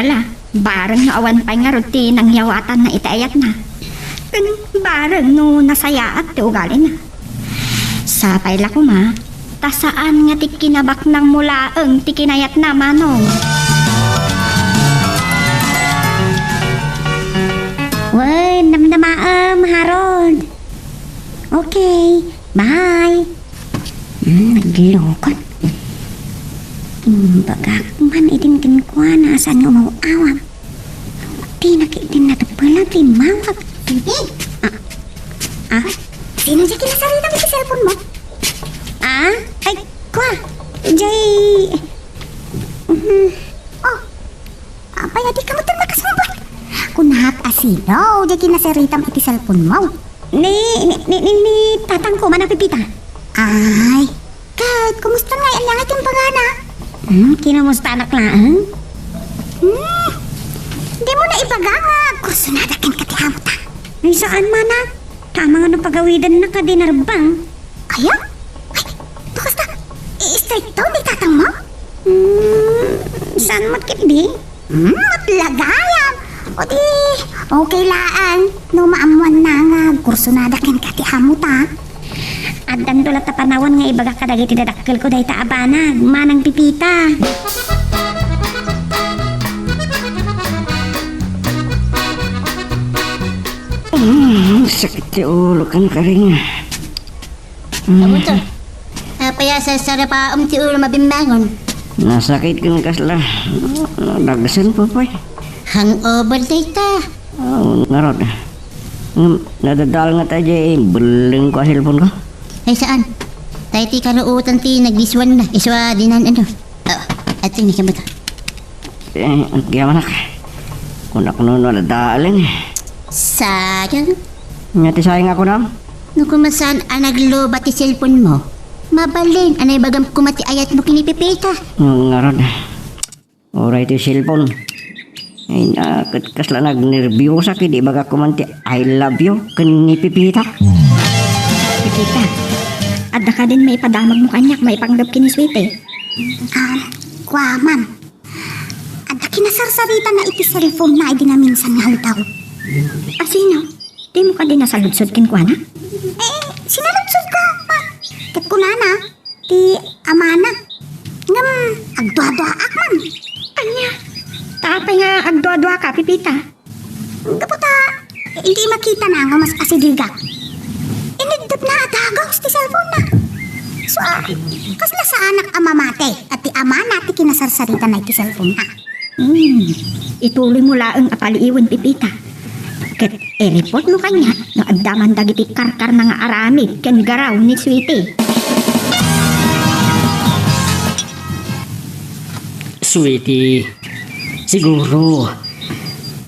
Ala, bareng no awan pa'y nga ruti ng yawatan na itaayat na. Bareng no nasayaat ti ugali na. Sapay la ko ma, tasaan nga ti kinabak ng mulaeng ti kinayat na manong. Wen, namnamaam, Harold. Okay, bye. Naglokot. Bagak man itin kinkwa na asan nga mauawag. Di nakitin na tapala, di mawag. Sino siya kinasarita mo sa cellphone mo? Ay, kwa. Jay. Apay, adi ka mo ito nakasabot. Kunahat asino, di kinasaritam iti cellphone mo. Ni tatang ko man ang Pipita. Ay, Kat, kumusta nga ang langit yung pagana? Kinamusta anak lang? Di mo na ipagangag. Kurso na dakin katihamot ha. Ay, saan man na? Tama nga ng pagawidan na kadinarbang. Kaya? Ay, bukas na. I-straight to, di tatang mo? Saan matkindi? Matlagayam. O di, okay laan. No maamuan na nga. Kurso na dakin katihamot ha. Addan tulat ta panawan nga ibaga kadagiti dadakkel ko day ta abanag manang pipita. Sakit ti ulo kan karing. Kamusta? Paya sa sarapaom ti ulo mabimbangon. Nasakit kan kasla. Nagdasan po pa. Hangover day ta. Ngarot. Nadadal nga tayo beling ko cellphone ko. Ay saan? Tayo ti karuutan ti nagdiswan na. Iswa dinan ano. At ini kamusta? Ang kiyaman ka. Kung ako noon nadalin. Sayang. Ngati sayang ako na. No kumasan ang nagloba ti cellphone mo. Mabalin. Anay bagam kumati ayat mo kinipipita. Ngarot. Oray ito yung cellphone. Ay kasla nagnervyosa ki di baga kumanti I love you kanipipita. Pipita. Adda ka din may ipadamag mo kanyak maipanggap kini sweete. Kwaman. Adda kinasarsarita na iti cellphone na ay dinaminsan nga haltaw. Asino? Di mo ka din nasaludsod kin kwa na? Sinaludsod ko. Kat kunana. Ti amana. Ngam agdwa-dwaak man. Anya? Tapay nga agdwa-dwa ka, Pipita. Kaputa, hindi makita na nga mas asidigak. Inigdap na atagaw ti cellphone na. So, kasla sa anak amamate at ti ama nati kinasarsarita na iti cellphone na. Ituloy mo laang apaliiwan, Pipita. Ket i-report mo kanya na agdaman dagiti karkar na nga aramid ken garaw ni Sweetie. Sweetie, siguro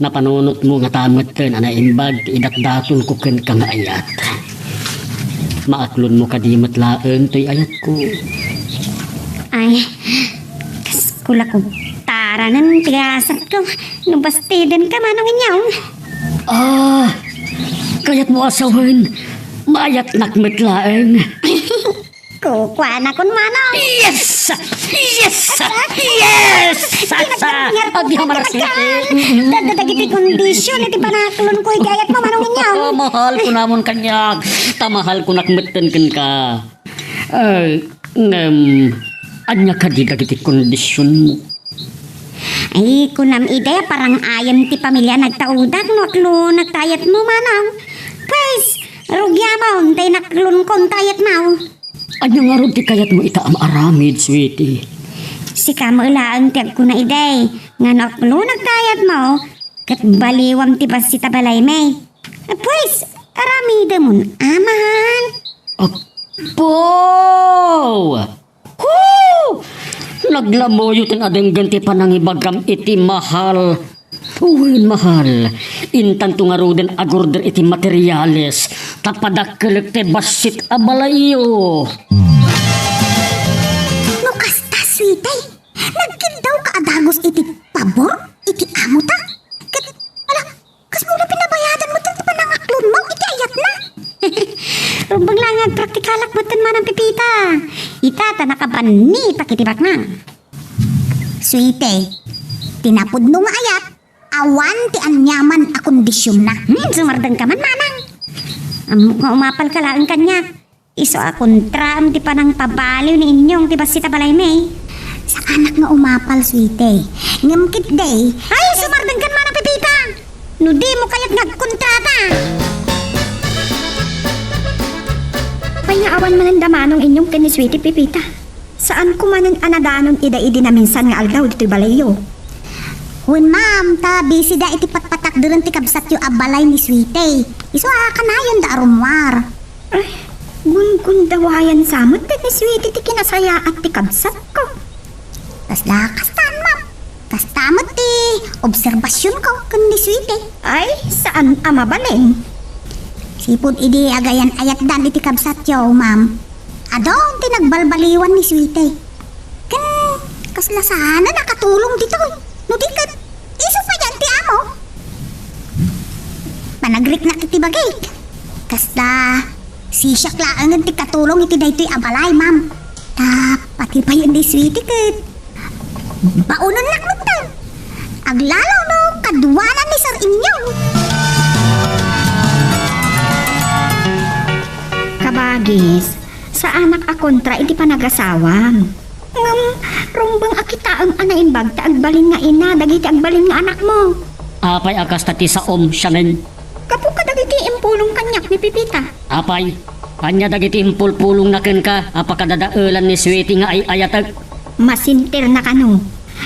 napanunot mo nga tamat ken ana imbag idakdaton ko ken kang ayat. Maaklon mo kadimot laeng toy ayat ko. Ay, kas kula ko taranan tigasat ko. Nubastiden ka manong inyong. Kayat mo asawan. Maayat nakmet laeng. Kukwa na kun manong. Yes! Yes! Yes! Sasa! Adi ka malaksikin. Dadagiti kondisyon iti panaklon ko igayat mo manong inyong. Mahal ko namon kanyag. Tamahal ko nakmetten ken ka. Anya ka di dagiti kondisyon mo. Ay, kunam ide, parang ayam ti pamilya nagtaudak, no, aklo, nagtayat mo, manang. Pues, rugya mo, tay naklon kon tayat mo. Anya nga ron ti kayat mo itaam aramid, sweetie. Si kamo ilaan tiyag ko na ide, nga naklo nagtayat mo, kat baliwam ti bas si tabalay may. Pues, aramide mo, amahan. Apo! Woo! Naglamoyo tin adeng ganti panangibagam iti mahal. Uwin mahal. Intan tungaruden agorder iti materyales. Tapadakkelek te basit abalayo. No kasta, sweetay. Nagkid daw ka adagos iti pabor, iti amuta. Kat, kas mo na pinabayadan mo ito panangaklon mo, iti ayat na. Rumbang lang ang praktikalak batan man ang pipita. Itata nakabani pakitibak na. Sweetay, tinapod no nga ayat, awan ti anyaman a kondisyon na. Sumardang ka man manang. Nga umapal ka lang kanya. Iso akong tram ti panang pabaliw ni inyong ti basita balay may. Sa anak nga umapal, sweetay. Ngamkit day, Ay, sumardang ka man ang pipita. No di mo kaya't nagkontrata. Panyaawan man ang damanong inyong kiniswiti pipita. Saan ko man ang anadanon ida-idi na minsan nga aldaw dito'y balayo. hun ma'am, ta busy da iti patpatak duran ti kabsat yu abalay ni sweetay. Iso kanayon da arumwar. Ay, gun dawayan samot ni switi ti kinasaya at ti kabsat ko. Kasla kastan ma'am. Kastamot ti obserbasyon ko kun ni sweetay. Ay, saan amabaleng? Sipod idi agayan ayat dan iti kabsat yu, ma'am. Adong ti nagbalbaliwan ni sweetay. Kan kasla sana nakatulong dito. No di kat iso pa yan ti amo. Panagrik na iti bagay. Kasla siyak laangan ti katulong iti daytoy abalay, ma'am. Ta pati pa yun ni sweetie kat baunon naklutan. Aglalaw no kadwanan ni Sir Inyong. Kabagis, sa anak a kontra iti panagasawam. Ngam, rumbang akita ang anaimbag ta agbalin nga ina, dagiti agbalin nga anak mo. Apay akas tati sa siyanen. Kapu ka dagiti impulong kanyak ni Pipita. Apay, kanya dagiti impulpulong na ken ka, apakadadaulan ni Sweetie nga ay ayatag. Masintir na kano.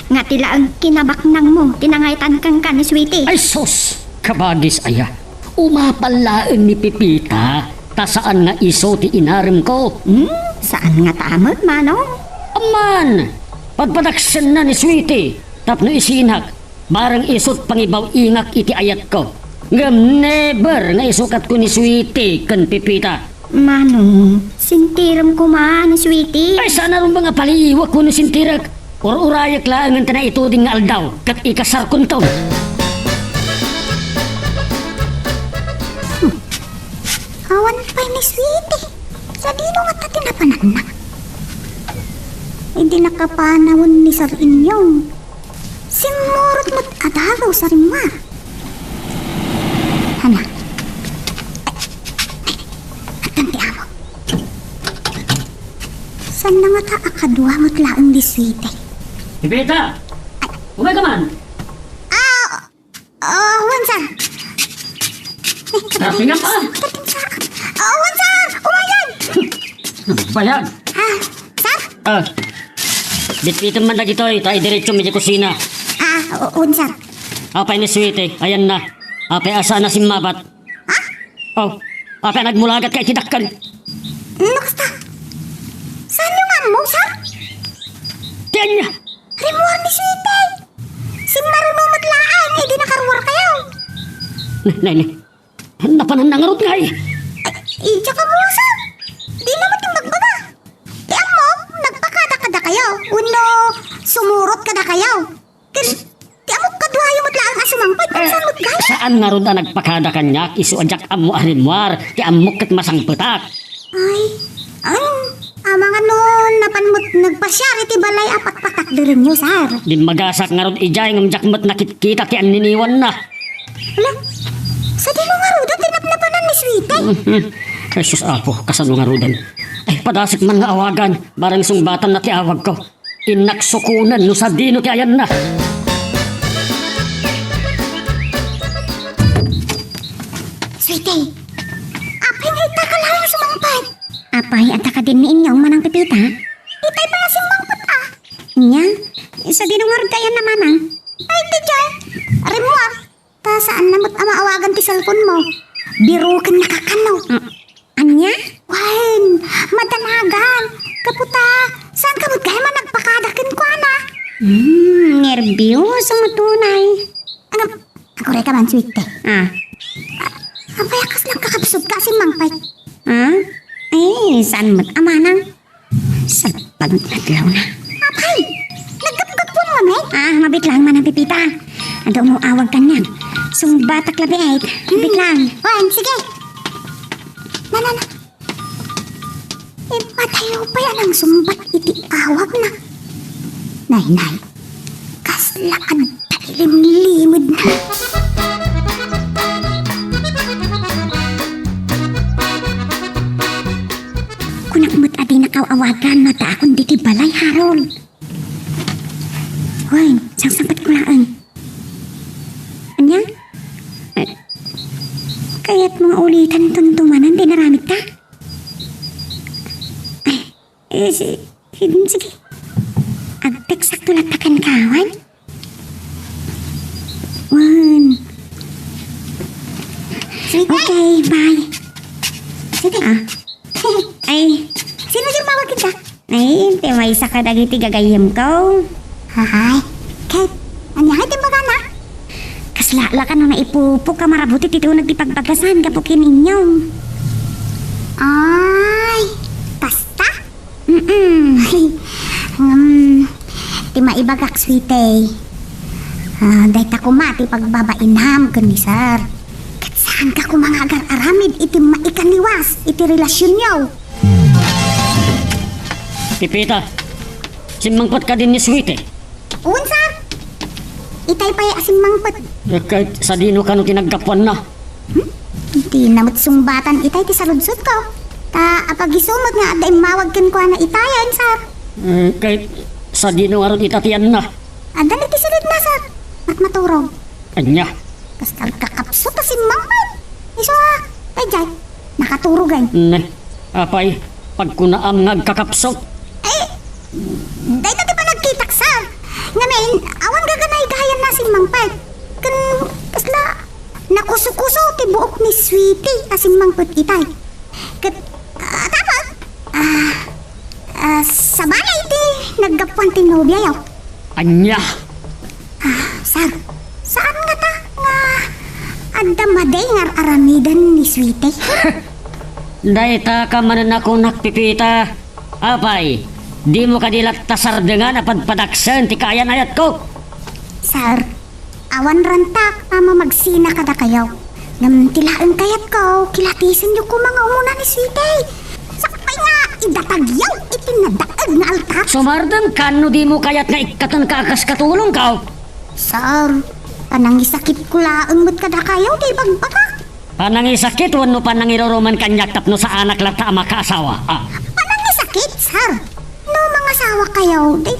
Nga tila ang kinabaknang mo, tinangaytan kang ka ni Sweetie. Ay sus, kabagis aya. Umapalaan ni Pipita, ta saan nga iso ti inarim ko. Saan nga tamot, manong? Aman, pagpadaksan na ni Sweetie, tapno isinak, barang isot pangibaw ingak iti ayat ko. Ngam never nga isukat ko ni Sweetie kan Pipita. Manong, sintiram ko ma ni Sweetie. Ay sana rin mga paliiwak ko ni Sintirak. Urayak lang ang tanay ito ding nga aldaw, kat ikasar kuntaw. Awan pa ni Sweetie. Sa dino nga ta tinapanan na. Hindi nakapanawon ni Sir Inyong. Simurot mo't adagaw sa rimar. Hana. Atan ti amo. San na nga ta akadwa mo't laang ni Sweetie. Pipita! Umay ka man! Wan sir. Rapi nga pa! Wan sir. Umayan. Bayag! Sir? Bitbitan man na gito'y, tayo diretso medyo kusina. Wan sir. Apay ni Sweetie, ayan na. Apay asa na simmabat. Oh, apay nagmulagat kay tidakkan. Nakasta. Saan yung amo, sir? Tiyan niya! Rimuan ni Sweetie. Si marunumot laan, di nakaruwar kayo. Nay, napanan na nga rot nga eh. Ija ka mo, sir. Di naman yung magbaga. Di amo, nagpakada-kada kayo. Uno, sumurot kada kayo. Di amo kadwayo mo't laan asumangpad. Saan mo't gaya? Saan nga ron na nagpakada kanyak, isuadyak amo arimwar, ti amok kat masangpetak. Mga noon, napanmot nagpasyari ti balay apat patak dirin nyo, sir. Di magasak nga ron ijay ngamjak mo't nakit-kita ti aniniwan na. Wala, sa di mo nga ruda, tinapnapanan ni Sweetie. Jesus apo, kasano nga rudan. Ay, padasik man nga awagan, barang sungbatan na ti awag ko. Inaksukunan, no sa dino ti ayan na. Sweetie, apay nga itakalayan sumangpad. Apay, anta ka din ni inyong manang Pipita. Itay pala simangpad Nya, isa dinungar kayan naman ah. Ay, di dyan. Rimuar, ta saan namot amaawagan ti cellphone mo? Biro kan nakakanaw. Anya? Wan, madanagan. Kaputa, saan ka mo't gaya man nagpakadakin ko, ana? Nervyoso mo tunay. Ako rin ka man, Sweetie. Apay, Akas lang kakabsog ka si Mangpay. Ay, saan mo't amanang? Sa pagladlaw na. Apay, nagkapgap po mo, may? Mabit lang man ang Pipita. Ando mo awag ka niyan. Sungbatak labi ay, mabit lang. Wan, sige. Na. Patayo pa yan ang sumbat iti awag na. Nay, kaslaan talim-limod na. Kunakmut adi nakaw-awagan mata akong diti balay Harold. Hoy, sang-sampat ko laan. Anya? Kaya't mga ulitan tuntumanan, di naramit ka? Sige. Agtek sakto latakan kawan. One. Okay, bye. Sige. Ay, Sino yung mawag kita? ay, may isa ka dagiti gagayim ko. Ay, Kate, anyahay timbaga na? Kaslala ka na naipupo ka marabuti tito nagdipagbagasan kapukin inyong. Ay, basta? Ti maibagak, Sweetie. Dahi ta kumati pagbabainham ka ni Sir. Kat saan ka kumangagar aramid iti maikaniwas iti relasyon nyo? Pipita, simangpat ka din ni Sweetie. Un, Sir? Itay pa'y asimangpot. Kahit sa dino ka no tinagkapuan na. Di namot sumbatan itay ti saludsot ko. Apagisumag nga aday mawag kan ko na itayan, sir. Kay sa dinungaron itatian na. Adan iti silid na, sir. At maturog. Anya, Kastal kakapso ta si Mangman. Iso ay jay, nakaturugan. apay, pagkunaam ngagkakapsot. Day na di ba nagkitak, sir? Ngamin, awan gaganay gahayan na si Mangpet. Kasla, nakusukuso ti buok ni Sweetie asin Mangpet itay. Tapos, sa balay ti naggapuan ti nobya yaw. Anya, Sir, saan nga ta nga adamaday nga aramidan ni Sweetie? dayta ka manan ako nakpipita. Apay, di mo kadilat tasardengan apadpadaksan ti kayan ayat ko. Sir, awan rantak ama magsina kada kayaw. Ngam tilaan kayat ko, kilatisan niyo ko mga umuna ni Sweetie. Sakpay nga, idatagyaw, itinadaag na altar. Sumardan kano di mo kayat nga ikatan kakas katulong ka. Sir, panang isakit ko laang mo't kada kayaw, di bagbaka. Panang isakit, wano panang iroroman kanyak tapno sa anak lata ama kaasawa. Panang isakit, sir. No mga sawa kayaw, day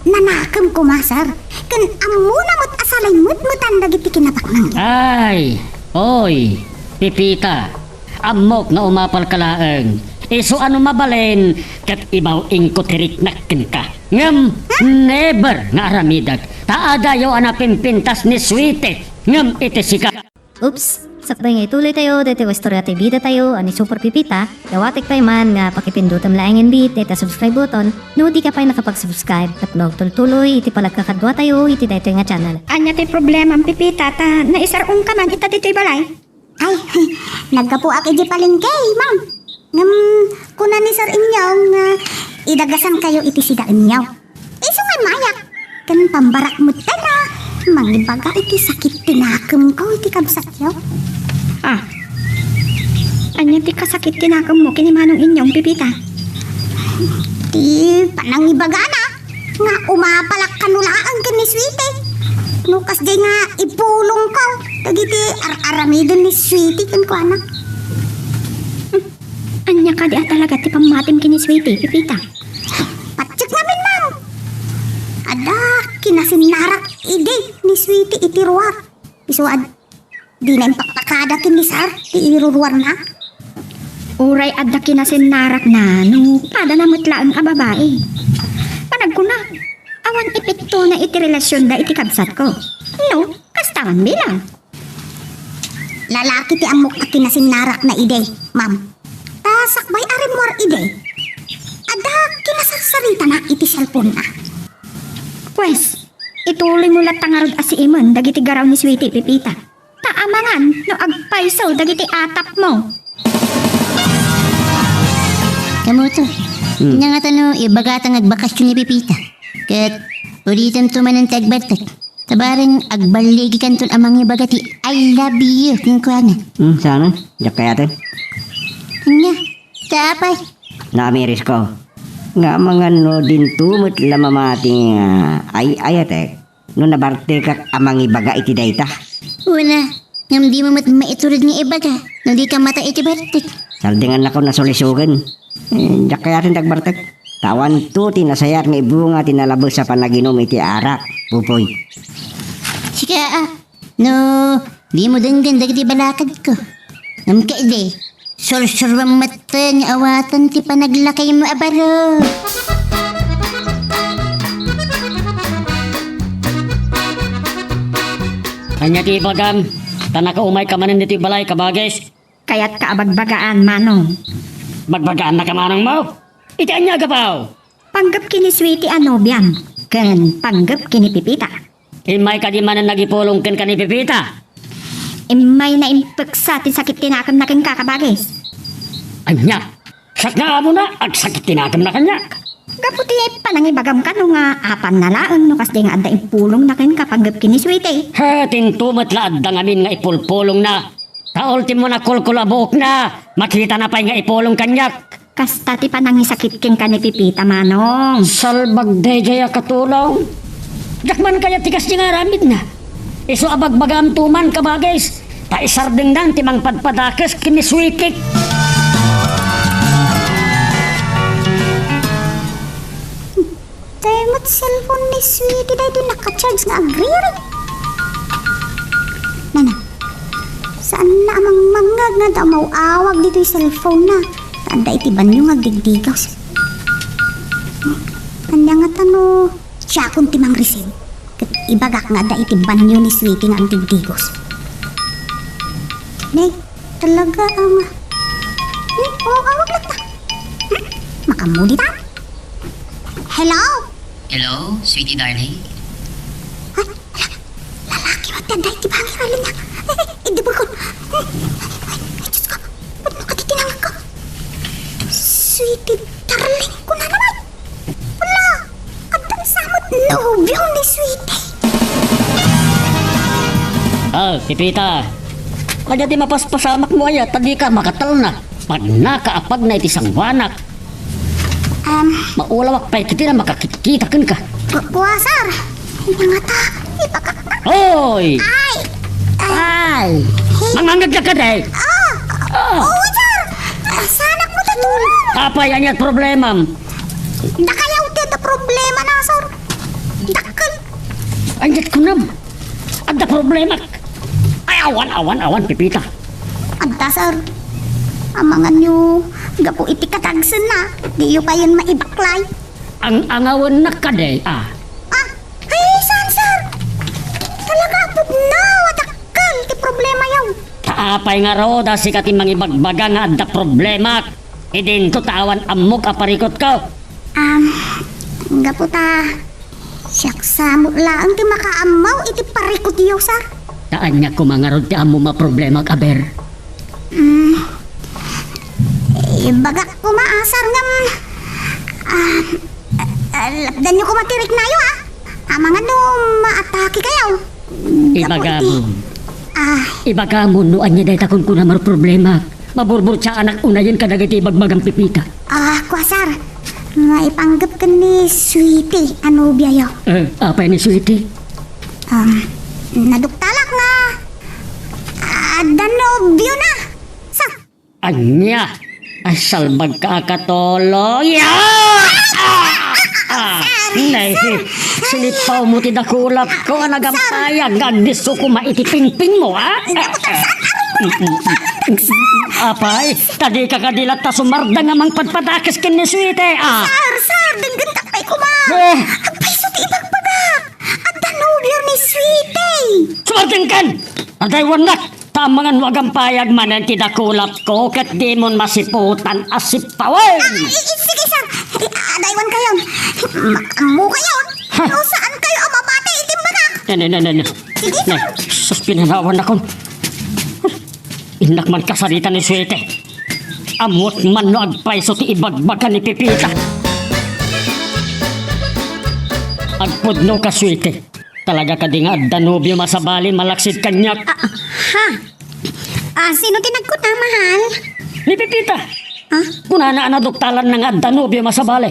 nanakam ko ma, sir. Kan amuna mo't asalay mo't dagiti kinapak nang Ay, oy, pipita, amok na umapal kalaang. Iso ano mabalin, kat ibaw ingkotirik nakin ka. Ngam, never nga aramidag. Taadayo anapin pintas ni Sweetie. Ngam itisika. Oops! Sakbay nga ituloy tayo, dito istorya tayo bida tayo, ani Super Pipita, dawatik pa man nga pakipindutam laing bit, dito subscribe button, no di ka pa nakapag-subscribe, tapno tuloy, iti palagkakadwa tayo, iti dito nga channel. Anya ti problema ang pipita ta naisarong ka man ita dito'y balay. Ay, nagkapuak iji palengke, ma'am. Ngam, kuna ni sir inyaw nga idagasan kayo iti sida inyaw. Iso nga mayak, kan pambarak mo na, mangibaga iti sakit tinakam ko iti kabsat yaw. Anya ti kasakit tinakam mo kinimanong inyong pipita. Ti panangibaga na, nga umapalak kanulaan ka ni Sweetie. Nukas di nga ipulong ko, dagiti aramidon ni Sweetie kan ko anak. Anya ka di talaga ti pamatim kini Sweetie pipita. Patsik namin, ma'am. Ada, kinasinarak ide ni Sweetie iti ruwar. Isuad, di na impakpakada kini sar, ti iruruwar na. Uray adda kinasinarak na no pada namutlaan a babae. Panagkuna, awan epekto na iti relasyon da iti kabsat ko. No, kastawan bilang. Lalaki ti amok at kinasinarak na ide, ma'am. Tasakbay arimwar ide. Ada, kinasarsarita na iti cellphone na. Pwes, ituloy mo latangarod asi imon dagiti garaw ni Sweetie pipita. Taamangan no agpaisaw dagiti atap mo. Kamuto, nga tano, ibagatang agbakasyon ni Pipita. Kat, ulitin tumanan ti agbartak. Tabarang agbaligi kanton amang ibagati, I love you, kungkuana. Sana, jak kaya te. Nga, tapay. Namiris ko. Nga mga no din tumot lamamati ay ayate. No nabarte kak amang ibaga iti dayta. Una, ngam di mo maiturod ng ibaga, no di ka mata iti bartik. Saldingan ako na solisugan. Jak kaya rin dagbartek. Tawan to tinasayar nga ibunga tinalabos sa panaginom iti arak. Pupoy. Sika no, di mo denggan dagiti balakad ko. Ngam ka ide, sursurwang mata nga awatan ti panaglakay mo abaro. Anya ti ibagam, tanaka umay kamanin dito balay kabagis. Kaya't kaabagbagaan manong. Bagbagaan na kamanang mo. Iti anya gapaw. Panggap kini Sweetie anobyan. Ken panggap kini pipita. Imay ka di manan nagipulong ken kani pipita. Imay na impeksa ti sakit tinakam na ken kakabagis. Anya, sakna mo na, ag sakit tinakam na kanya. Gaputi ay panangibagam ka no nga apan na laang no kas di nga adda impulong na ken kapanggap kini Sweetie. Tintumat la adda ngamin nga ipulpulong na. Ultimo na kulkulabok na. Makita na pa nga ipulong kanyak. Kasta ti panangisakit ken ka ni pipita manong. Salbag dejaya katulong. Dakman kaya tikas di nga ramid na. Iso abagbagam tuman kabagis. Ta isardeng nan timang padpadakes kini Sweetie. cellphone ni Sweetie dahil di naka-charge nga agriri. Nana, saan na amang mangag nga daw mauawag dito yung cellphone na? Saan da iti banyo nga digdigaw? Kanya nga tano, siya akong timang receive. Kat ibagak nga da iti banyo ni Sweetie nga ang digdigos. Nay, talaga ang... awag lang ta. Makamuli ta. Hello? Hello, sweetie darling. Ay, lalaki mo taday, di ba ang hiralin niya? Hindi ba ko? Ay, Diyos ko, ba't nakatitinangan ko? Sweetie darling ko na naman. Wala, at ang samot nobyo ni Sweetie. Pipita. Kaya di mapaspasamak mo ay tadi ka makatal na. Pag nakaapag na iti sangwanak. Maulawak pa iti na makakikita ka. Puwasar, hindi nga ta, ipakakta. Hoy! Ay, Mangangag ka day! oo, sir. Sana ko tatulong. Apay ang iyat problema. Nakayaw din na problema na, sir. Dakal. Ang iyat ko nam. Ang problema. Ay, awan, pipita. Anta, sir. Amangan nyo, gapo iti katagsan na. Di nyo pa yun maibaklay. Ang angawan na ka day, Ay, saan, sir? Talaga po na, wadakal. Ti problema yaw. Kaapay nga ro, da si kating mangibagbaga nga adda problema. Idin to tawan amok aparikot ko. Gapo ta. Siyaksa mo lang ti makaamaw iti parikot yaw, sir. Taan niya kumangarod ti amo maproblema aber. Ibagak ko maasar ngam. Lapdan nyo ko matirik na yo, Amangan no, maatake kayo. Ibaga mo noan niya dahi takon ko na problema. Maburbur siya anak unayin kadagiti ibagbagang pipita. Kwasar. Maipanggap ka ni Sweetie. Ano biyayo? Apay ni Sweetie? Naduktalak nga. Danobyo na. Sa? Anya! Asal magkakatolo. Nay, silipaw mo ti dakulap ko ang nagampayag. Gagdiso ko maitipingping mo, Apay, tadi ka kadilat ta sumarda nga mang padpadakis kin ni Sweetie, Sar, denggan takay ko ma. Agpay sa ti ibagbaga. At danobyo ni Sweetie. Sumarding kan! Aday wanak! Tamangan wagang payag manan ti dakulap ko ket di mon masiputan asipawan! Sige, sir. Adaywan kayo. Makamu kayo. O saan kayo ang mabate itimbaga? Nay, sus pinanawan akong. Inak man kasarita ni Sweetie. Amot man no agpaiso ti ibagbaga ni Pipita. Agpudno ka Sweetie. Talaga ka di nga Danubyo masabalin malaksid kanyak. Sino tinagkot na, mahal? Ni Pipita. Kunana na doktalan na nga Danubyo masabali.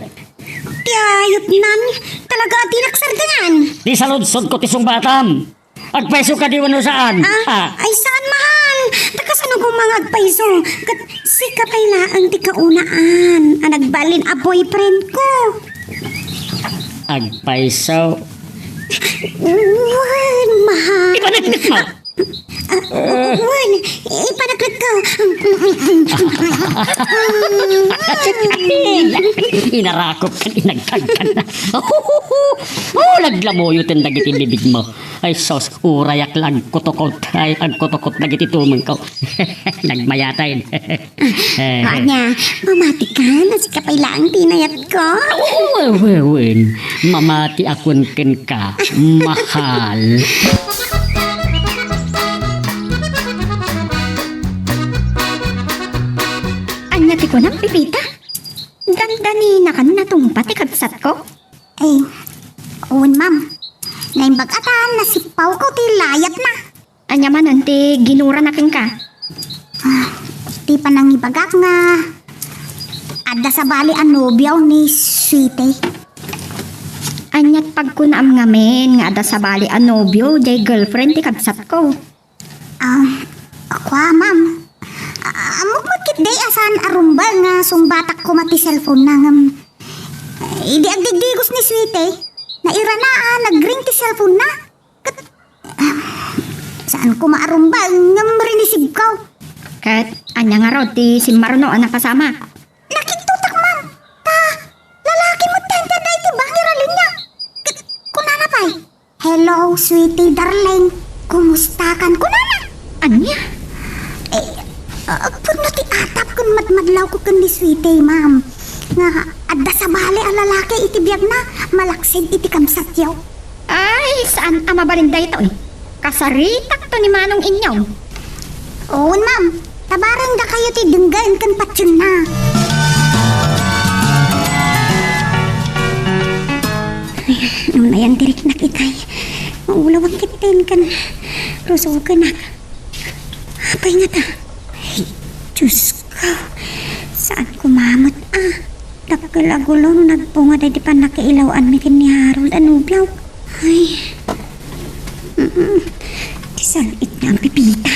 Tiyayot nan. Talaga di naksardangan. Di saludsod ko tisong batam. Agpaiso ka di wano saan. Ay, saan, mahal? Takas ano kung mga agpaiso? Kat sika pala ang di kaunaan. Ang nagbalin a boyfriend ko. Agpaiso. Wan, mahal. Ipanagnik mo. Wan, ipanaglit ko. Inarakop kan inagkagkan na. Naglamoyo tin dagiti bibig mo. Ay sos, urayak lang kutokot. Ay, ang kutokot dagiti tumang ko. Nagmayatay. Kanya, mamati ka na si kapayla ang tinayat ko. Mamati akon ken ka. Mahal. Anya ti ko ng Pipita? Dandani na kan natungpat ikatsat ko? Eh, uwan ma'am. Naimbagatan na sipaw ko ti layat na. Anya man anti ginura na king ka? Ti pa nang ibagak nga. Ada sa bali ang nobyaw ni Sweetie. Anyat pagkunaam ngamen nga ada sa bali a nobyo jay girlfriend ti katsat ko. Ako ma'am. Amok magkit day asan arumbal nga sumbatak ko mati cellphone na ngam. Idi agdigdigos ni Sweetie. Naira na nag-ring ti cellphone na. Saan ko maarumba nga marinisig ko? Kat, anya nga raw ti si Marno ang nakasama. Nakitutak man. Lalaki mo tenta na iti bangira linya. Kunana pa'y? Hello, sweetie darling. Kumusta kan kunana? Anya? Puno ti atap kun madmadlaw ko kun ni sweetie, ma'am. Nga, adda sa bali ang lalaki iti biyag na, malaksid iti kamsat yaw. Ay, saan ang mabalinda ito eh? Kasaritak to ni Manong Inyong. Oo, ma'am. Tabarang da kayo ti denggain kan patsyon na. Nung nayan dirik na kitay, maulawang kitin kan, rusugan na. Apay nga ta. Ay, Diyos ko. Saan kumamot Dakal-agulong nagpunga di pa nakailawan mikin ni Harold Anubyaw. Ay. Disalit na ang pipita.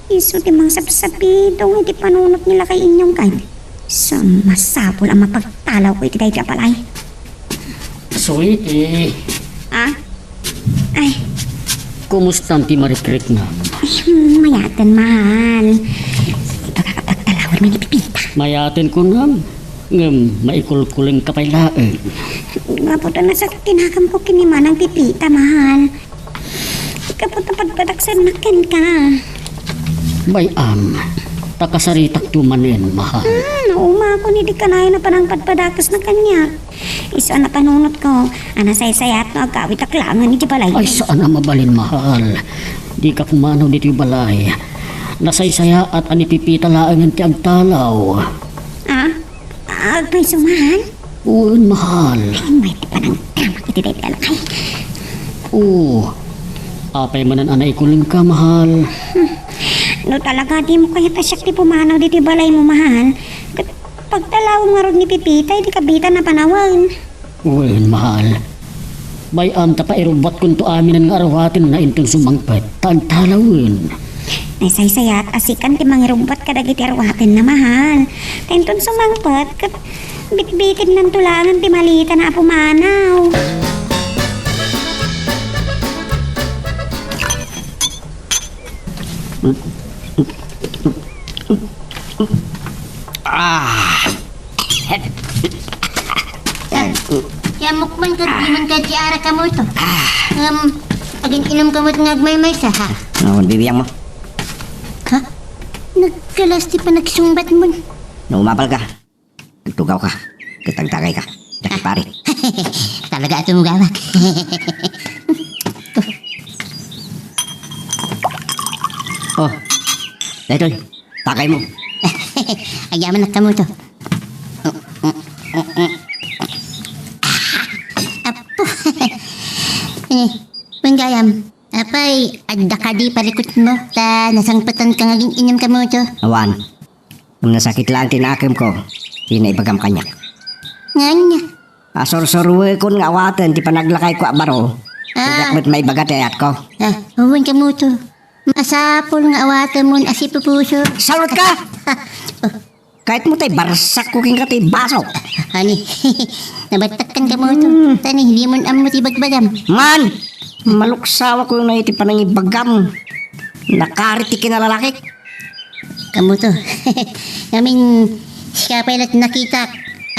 Iso di mang sapsapidong iti panunot nila kay inyong kain. Sa masapol ang mapagtalaw ko iti dahi kapalay. Sweetie, Ay, kumusta ang ti marikrik na? mayatan mahal. Ipagkakapagtalawar mo ni pipita. Mayatin ko maikulkuling kapaylaan. Nga po na sa tinakam ko kinimanang pipita, mahal. Ikaw po tapadpadaksan na ken ka. Bayam, takasaritak tumanin, mahal. Nauma ko ni di kanay na panang padpadakas na kanya. Isa na panunot ko, anasaysayat no agkawit aklangan ni Jibalay. Ay, saan na mabalin, mahal? Di ka kumano dito yung balay. Nasaysaya at anipipita laangan ti agtalaw. Agpay sumahan? Uun, mahal. Ay, may di panang tama iti dahi alakay. Oo. Apay manan anay kuling ka, mahal. No talaga di mo kaya tasyak di pumanaw di balay mo, mahal. Pagtalaw nga ron ni Pipita, di kabita na panawan. Uun, mahal. Bayam tapairubat kung to amin ang arawatin na intong sumangpet. Tagtalawin. Nasaysayat asikan ti mangirubat ka dagiti arwatin na, mahal. Tenton sumangpat kat bitbitin ng tulangan ti malita na pumanaw. Kaya mukman ka, di man ka tiara ka mo ito. Agin inom ka mo't nagmaymay sa ha. Naman bibiyang mo. Ha? Nagkalasti pa nagsumbat mo. Naumapal ka. Nagtugaw ka. Kitagtagay ka. Nakipari. Talaga ito mo gawak. Oh. Dahil, takay mo. Ayaman na ka mo ito. Apo. Panggayam. Apay, adda ka di parikot mo. Ta nasangpatan ka ngaging inom ka mo ito. Awan. Nung nasakit lang tinakim ko, tinaibagam kanya. Nganya. Asor-sorwe ko nga awatan, di pa naglakay ko abaro. Kagakmat may bagat ayat ko. Huwag ka mo ito. Masapol nga awatan mo asipupuso. Salot ka! Kahit mo tayo barsak ko king katay baso. Hani, nabatakan ka mo ito. Tani, hindi mo amo tibagbagam. Man! Maluksawa ko yung naiti pa nang ibagam. Nakariti kinalalaki. Kamu to. Kaming siya pa na't nakita.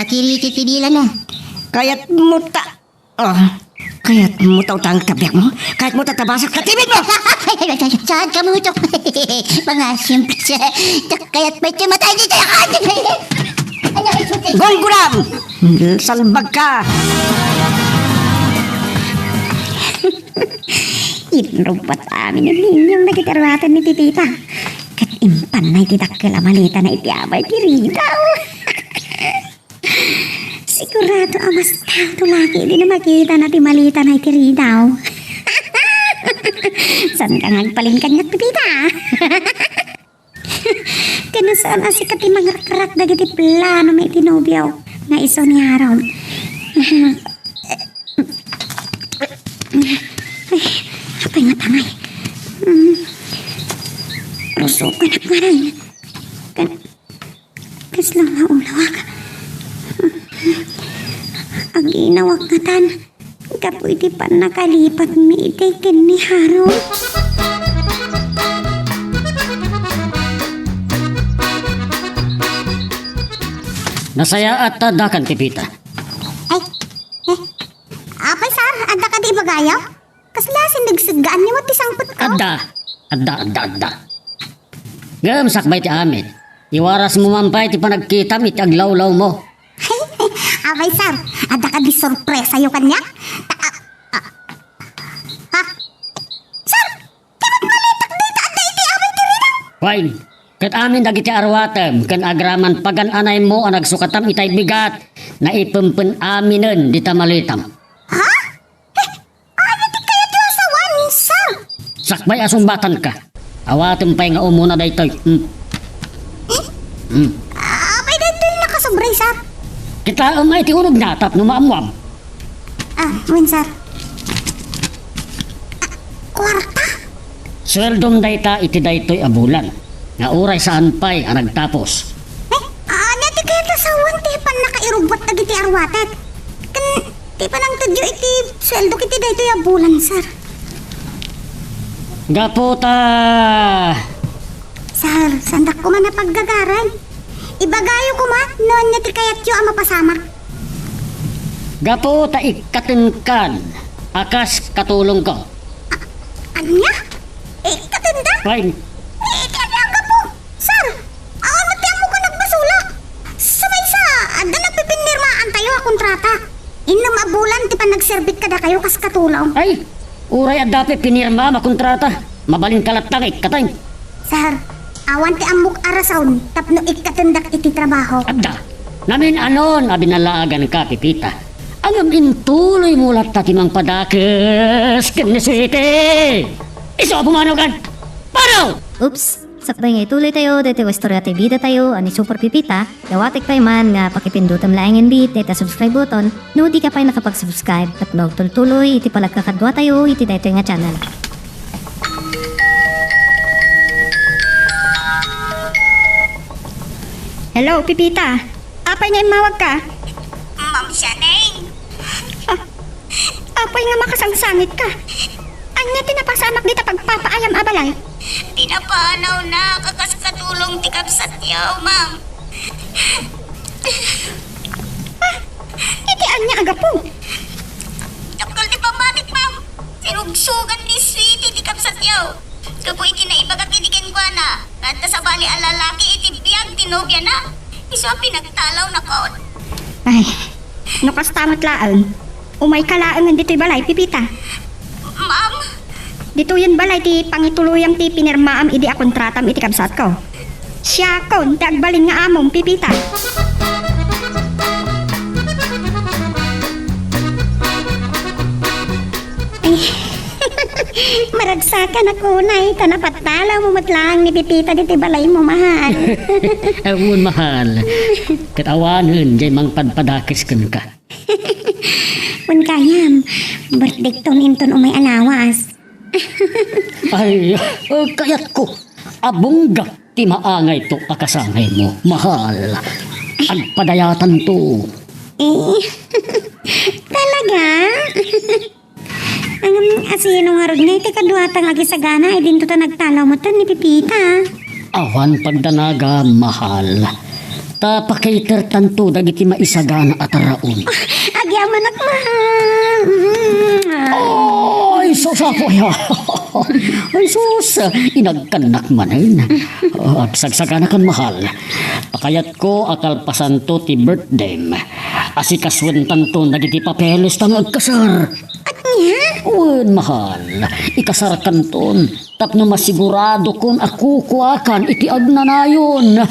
Akiri-titibila na. Kaya't mo ta... kaya't mo ta utang tabiak mo. Kaya't mo tatabasak katibid mo! Saan ka mo ito? Mga simple siya. Kaya't may timatay dito na Gongguram! Salbag ka! Inurubat amin ang ninyong nagitarwatan ni Titita. Kat impan na itidakkel malita na itiabay tiridaw. Sigurado amas tanto lagi di na makita na timalita na itiridaw. San ka ngagpalingkan nga Titita? Kanasaan asikat ti mangarak dagiti plano may tinobyaw na iso ni Harold. Apa nga tangay? Ruso ka na parang. Kaslang maulawak. Ang ginawag nga tan. ka po iti pa nakalipat mi iti ken ni Haro. Nasaya at dakan Pipita. Ay, apay sar, adda ka di bagayaw? Kasla sinagsagaan niyo ti sangput ko. Adda. Gam sakbay ti amin. Iwaras mo mampay ti panagkita iti aglawlaw mo. Apay sar, adda ka di sorpresa yo kanya? Ha? Sar, kibot malitak dito adda iti amin ti rinang. Wain, kat amin dagiti arwatem, kan agraman pagan anay mo ang nagsukatam itay bigat na ipempen aminen di tamalitam. Ha? Ano ti kaya ti asawan, sar? Sakbay asumbatan ka. Awatem pa'y nga umuna daytoy. Apay dito yung nakasobray, sar. Kita umay ti urog na tap no maamuam. Win, sar. Kwarta? Sweldom dayta iti daytoy abulan. Nga uray saan pa'y ang nagtapos. Ano ti kaya tasawan ti pan nakairubot na iti arwatet? Kan ti panang tudyo iti sweldo kiti dito yung bulan, sar. Gaputa! Sar, sandak ko man na paggagaray. Ibagayo ko man, noon niya ti kayat yung ama pasama. Gaputa ikatinkan. Akas katulong ko. Anya? Katanda? Wain, Kanya po. Sar, ano ti amo ko nagbasula? Sabay sa, ada nagpipinirmaan tayo a kontrata. Inam abulan ti pa nagserbit kada kayo kas katulong. ay! Uray at dapat pinirma makontrata. Mabalin kalatang ikatay. Sar, awan ti amok arasaon tapno ikatendak iti trabaho. Adda, namin anon abinalagan ka Pipita. Ang intuloy mulat tatimang padakes kinisiti. Iso pumanogan. Pano! Oops! Sakbay nga ituloy tayo, dito istorya ti bida tayo, ani Super Pipita, dawatik pa man nga pakipindutam laing bit, dito subscribe button, no di ka pa nakapag-subscribe, at tuloy iti palagkakadwa tayo, iti dito nga channel. Hello, Pipita. Apay nga imawag ka? Ma'am Shaneng, Apay nga makasangsangit ka. Anya tinapasamak dita pagpapaayam abalay. pinapanaw na kakas katulong ti kapsatyaw, ma'am. Iti anya aga po. Takal ti pamatik, ma'am. Sinugsugan ni Sweetie ti kapsatyaw. Kapo iti na ibagat kinikin ko na. Kanta sa bali ang lalaki iti biyag tinobya na. Iso ang pinagtalaw na kaon. Ay, nukas tamat laan. Umay kalaangan dito'y balay, Pipita. Ma'am, Dito yan balay ti pangituluyang ti pinirmaam idi a kontratam iti kabsat ko. Siya kon ti agbalin nga among Pipita. Ay, maragsakan ako na ito napatalaw mo matlang ni Pipita dito balay mo mahal. Awon mahal. Katawanan jay mang padpadakes kan ka. Pun kayam, birthday ton inton umay alawas. Ay, kayat ko. Abungga ti maangay to akasangay mo. Mahal. Agpadayatan to. Talaga? Ang asino nga rod na iti kaduatang agisagana ay din to ta nagtalaw mo tan ni Pipita. Awan pagdanaga, mahal. Tapakaiter tanto dagiti maisagana at araon. Agyaman ak mahal. Ay, sus ako ya. Ay, sus. Inagkanak manin. Agsagsagana kan mahal. Pakayat ko akal pasanto ti birthday. Asikaswen tanto dagiti papeles tang agkasar. Uwan, mahal. Ikasar kanton. Tapno masigurado kung ako kuwakan iti agnanayon.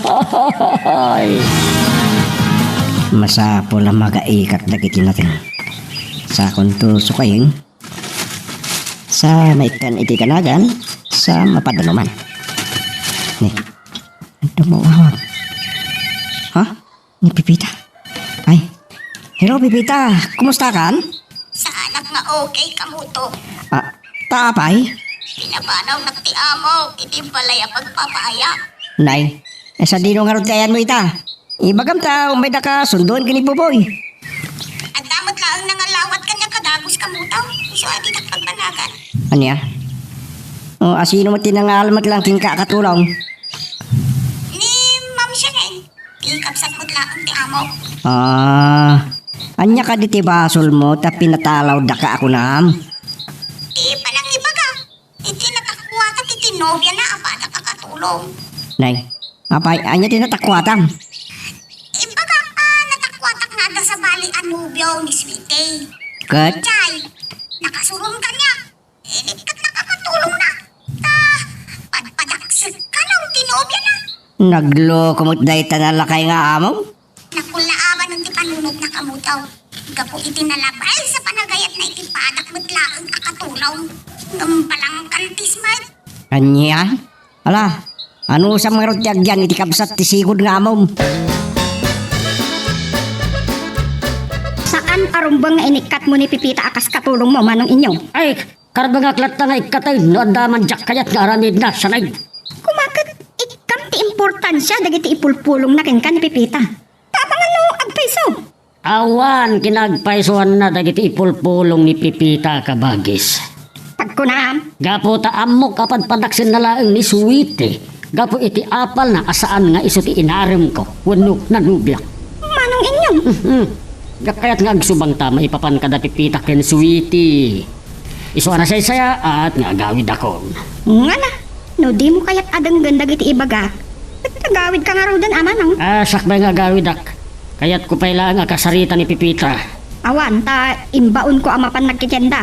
Masapol ang magaikat dagiti natin. Sa kunto sukayeng. Sa maikan iti kanagan. Sa mapadanuman. Ni, ito mo awag. Ha? Ni Pipita. Ay, hello Pipita. Kumusta kan? sa anak nga okay kamuto. Taapay? Pinapanaw na ti amo, iti balay a pagpapaaya. Nay, sa dino nga kayan mo ita. Ibagam ta, umay da ka, sundoon kini Pupoy. At damot lang nangalawat kanya kadagos kamutaw. Iso adi pagpanagan. Anya? O, asino mo tinangalamat lang tingka katulong? Ni ma'am siya ngayon. Ikapsat mo't lang ti amo. Anya ka diti basol mo, ta pinatalaw da ka ako nam. Panang iba ka. Iti natakwata kiti nobya na apata kakatulong. Nay, apay, anya tinatakwatam. Iba ka natakwatak nada sa bali anubyo ni Sweetie. Kat, Chay, nakasurong ka niya. Kat nakakatulong na. Padpadaksik ka ng tinobya na. nagloko mo't dahi tanalakay nga amo. Nakulaaban ng tipanunod na kamutaw. Gapo itinalabay sa panagayat na itipadak mo't laang kakatulaw. Palang kantis mat. Anya? Ala, ano sa mga rotyagyan iti kabsat ti sigod nga amo. Saan arumbang nga inikat mo ni Pipita akas katulong mo manong inyo? Ay, karabang aklat na nga ikatay, no andaman jak kayat nga aramid na sanay. Kumakit ikam ti importansya dagiti ipulpulong na ken ka ni Pipita. Tapang ano agpaiso? Awan, kinagpaisuan na dagiti ipulpulong ni Pipita kabagis. Pagkunam, Gapo ta amok kapag padaksin na laang ni Sweetie. Gapo iti apal na asaan nga iso ti inarim ko. Wanok na nubyak. manong inyo. Kaya't nga agsubang tama ipapan kada Pipita ken Sweetie. Iso na saya at nga agawid ako. Nga na, no di mo kaya't adang ganda giti ibaga. Nagagawid ka nga raw dan ama nang. Sakbay nga agawid ak. Kaya't ko pala nga kasarita ni Pipita. Awan, ta imbaon ko amapan nagkikenda.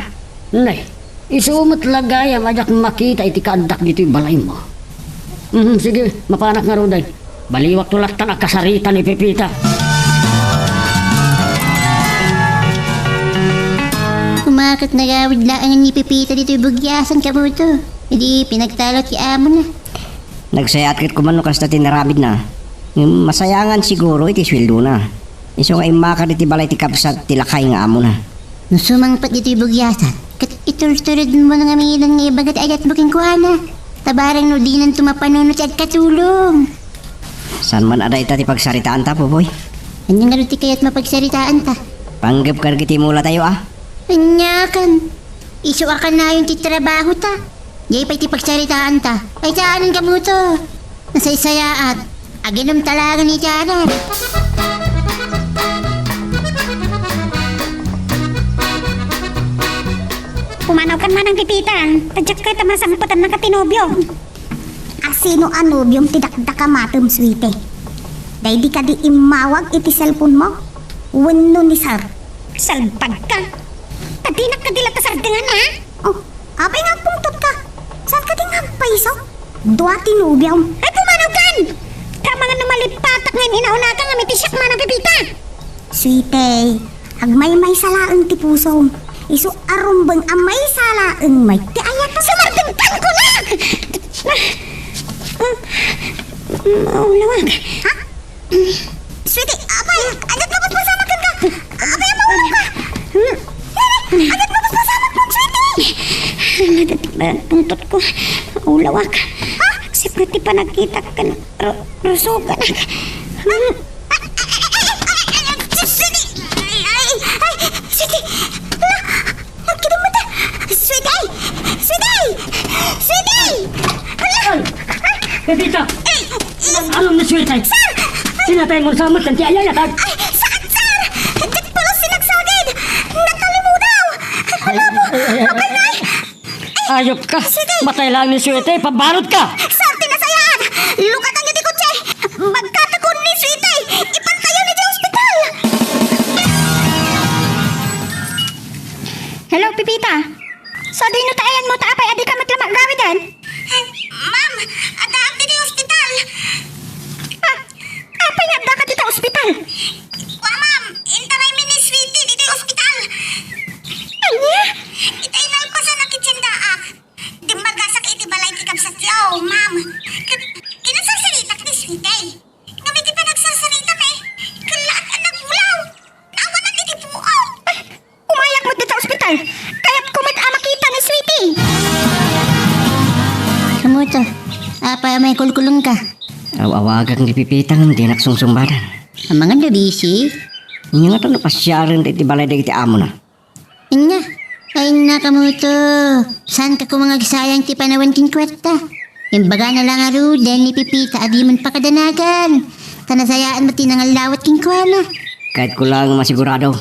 Nay, isumot lagay ang ajak makita iti kaandak dito yung balay mo. Sige, mapanak nga raw day. Baliwak tulatan ang kasarita ni Pipita. Kumakat nagawid laang ni Pipita dito bugyasan ka mo to. Hindi pinagtalot ki amo na. Nagsayat kit kumano kasta tinaramid na. Yung masayangan siguro iti sweldo na. Iso nga imaka iti balay ti kabsat ti lakay nga amo na. Nusumangpat dito bugyasan. Kat iturturad mo na nga milang nga ibagat ayat buking kuhana. Tabarang no di nang tumapanunod at katulong. San man aday ta ti pagsaritaan ta po boy? Anyang nga ti kaya't mapagsaritaan ta. Panggap ka kiti mula tayo ah. Anyakan. Iso ka na yung titrabaho ta. Yay pa'y ti pagsaritaan ta. Ay saanan ka mo to. Nasaysaya at aginam talaga ni Tiana. Pumanaw kan manang Pipita. Tadyak kayo tamasamputan ng katinobyo. Asino anobyong tidakdaka matum Sweetie. Day di ka di imawag iti cellphone mo. Wano ni Sar. Salbag ka. Tadinak ka dila tasardengan ha? Oh, apay nga pungtot ka. Saan ka din nga paiso? Dua tinubyaw. Ay pumanaw kan! Tama nga namalipatak ngayon inauna ka nga may tisyak manang Pipita. Sweetie, agmay-may salaang ti puso. Iso arumbang amay salaang may ti ayat ka. Sumardengkan ko na! Maulawag. Ha? Sweetie, apay, agad mabot pasamakan ka. Apay, maulog ka. Agad mabot pasamak mo, Sweetie. Puntot ko. Maulawag. Ha? Siyempre pa nakita ka na rusugan. Sweetie! Sweetie! Nagkita mo ta! Sweetie! Sweetie! Sweetie! Pipita! Anong na Sweetie? Sinatay mo samot kan ti ayayatag. Ay! Saan, sir? Kat pala sinagsagid! Nakalimudaw! Wala mo! Ayop ka! Matay lang ni Sweetie, pabarot ka! Sarti na sayaan! Lukat ang yati kutse! Magkatakon ni Sweetie! Ipantayo ni sa ospital! Hello, Pipita. So, di no taayan mo taapay adi ka matlamak gawidan? Ma'am! Adaak din yung ospital! Apay nga da ka dito ospital? Wa, ma'am! Intaray mi ni Sweetie dito yung ospital! Anya? Itay nalpasan na kitsindaak! Dimagasak iti balay ti kabsatyaw, ma'am! Kinasasarita ka ni Sweetie! Kami ti pa nagsasarita me! Kalaat anak ulaw! Naawan na iti puaw! Umayak mo dito ospital. Kaya't kumit makita ni Sweetie. Kamuto, apa may kulkulong ka? Awagang di pipitang di naksungsumbadan. Ang mga nabisi? Inya nga ito napasyaran iti balay da iti amo na. Inya, Laing na kamuto. San ka kumangagsayang ti panawan king kwarta? Imbaga na lang arudan ni Pipita adi man pakadanagan. Tanasayaan mo tinangalawat king kwana. Kahit ko lang masigurado.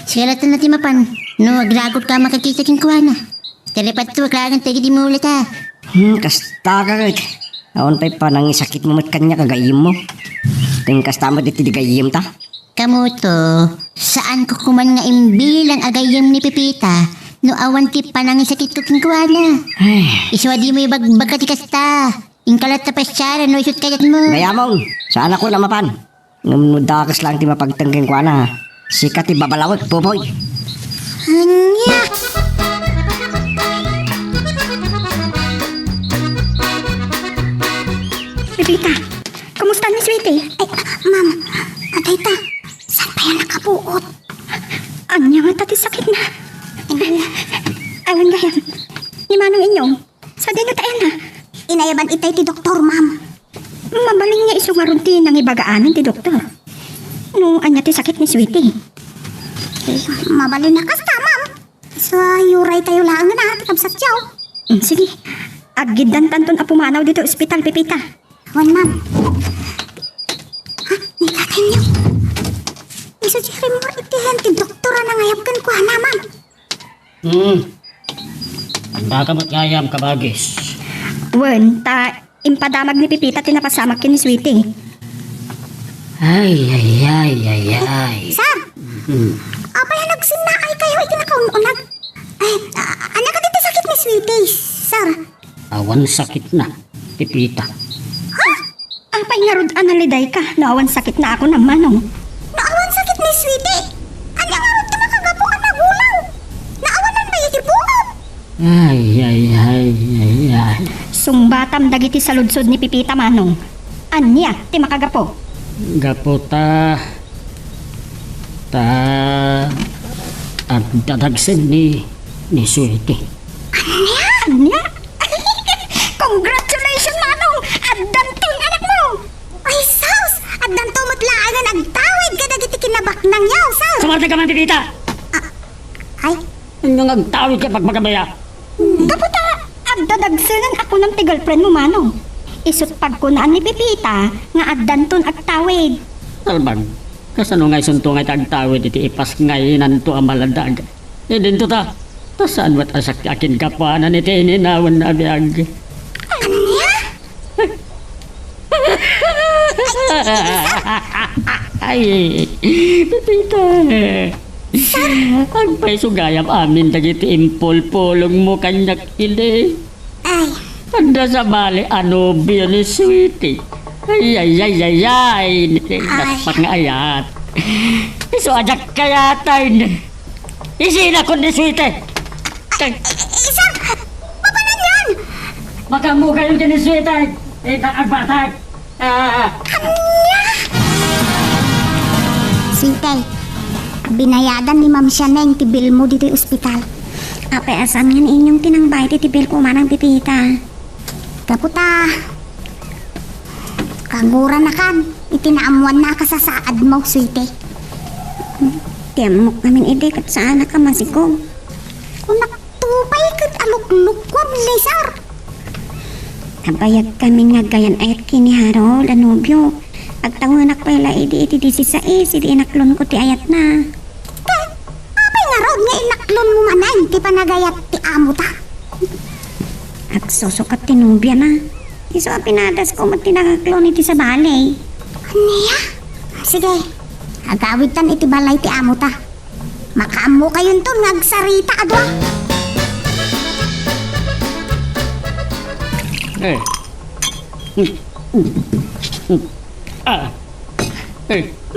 Sigalatan na ti mapan. No, agragot ka makakita king kwana. Telepat to, kagang tagi di mulat ha. Kasta ka kahit. Awan pa'y panang sakit mo mat kanya kagayim mo. Ting kasta mo diti digayim ta. Kamuto, saan ko kuman nga imbilang agayam ni Pipita? No awan ti panang sakit ko king kwana. Iswa di mo ibagbag ka ti kasta. Ingkalat na pasyara no isut kayat mo. Gayamong, saan ako namapan? Ngumudakas lang ti mapagtangking kwa na. Sikat ti babalawot, pupoy. Anya? Pipita, kumusta ni Sweetie? Ay, ma'am, atay ta. Saan pa yan nakabuot? Anya nga tati sakit na. Awan gayan. Ni manong inyong, sa din na tayo na. Inayaban itay ti doktor, ma'am. Mabaling niya isungaron ti nang ibagaanan ti doktor. No, anya ti sakit ni Sweetie. Mabalin na kasta, ma'am. So, yuray tayo lang na kabsat yaw. Sige, agidan tanton apumanaw dito ospital, Pipita. Wan, ma'am. Ha? Nikatay niyo. Iso jiri mo itihan ti doktora na ngayapkan ko, na, ma'am. Anda ka matgayam kabagis. Wen, ta impadamag ni Pipita tinapasamak kin ni Sweetie. Ay. Sir! Apay nagsinaay kayo ikinakaununag. Ay, anak ka dito sakit ni Sweetie, sir. Awan sakit na, Pipita. Apay nga rod analiday ka, naawan sakit na ako ng manong. Naawan sakit ni Sweetie. Anya nga rin makagapo ka na gulaw. Naawanan ba yung tibuon? Ay. Sungbatam dagiti sa ludsod ni Pipita manong. Anya, ti makagapo. Gaputa. At dadagsin ni Sweetie. Anya? Congratulations manong! Addanton anak mo! Ay, saus! At dantumot laagan ang tawid ka dagiti kinabak ng yaw, sir. Sumarte ka man, Pipita! Ay, Ano nga tawid ka pagmagabaya? Kaputa, agdadagsanan ako ng ti-girlfriend mo manong. Isut pagkunaan ni Pipita nga addanton agtawid. Talbag, kasano nga isunto nga tagtawid iti ipas ngayon to ang maladag. E din to ta, saan ba't asak akin kapanan iti ininawan na biyag? Ay, Pipita. Ang pa'y sugayam amin dagiti impol-pulong mo kanyak ili. ay, Anda sa bali ano biyo ni Sweetie. Ay. Dapat nga ayat. Iso ajak kayatan. Isina ko ni Sweetie. sir, papanan yan? Baka mo kayo din ni Sweetie. Agbatag. Sweetie, binayadan ni Ma'am Sianeng ti bill mo dito ospital. Apay asan nga inyong tinangbay ti tibil ko manang Pipita. Kaputa, kagura na kan, itinaamuan na ka sa saad mo, Sweetie. Tiyamok namin ide kat saan ka masigong. Kung naktupay kat aluklukwan, Lizar. Nabayag kami nga gayan ayat kini Harold, anubyo. Agtangunak pala iti di sa iti inaklon ko ti ayat na. Apay nga rod nga inaklon mo manan, ti panagayat ti amo ta. Agsusukat tinubya na. Iso pinadas ko mat tinakaklon iti sa balay. Niya? Sige, agawitan iti balay ti amo ta. Makaamo kayon to, ngagsarita adwa.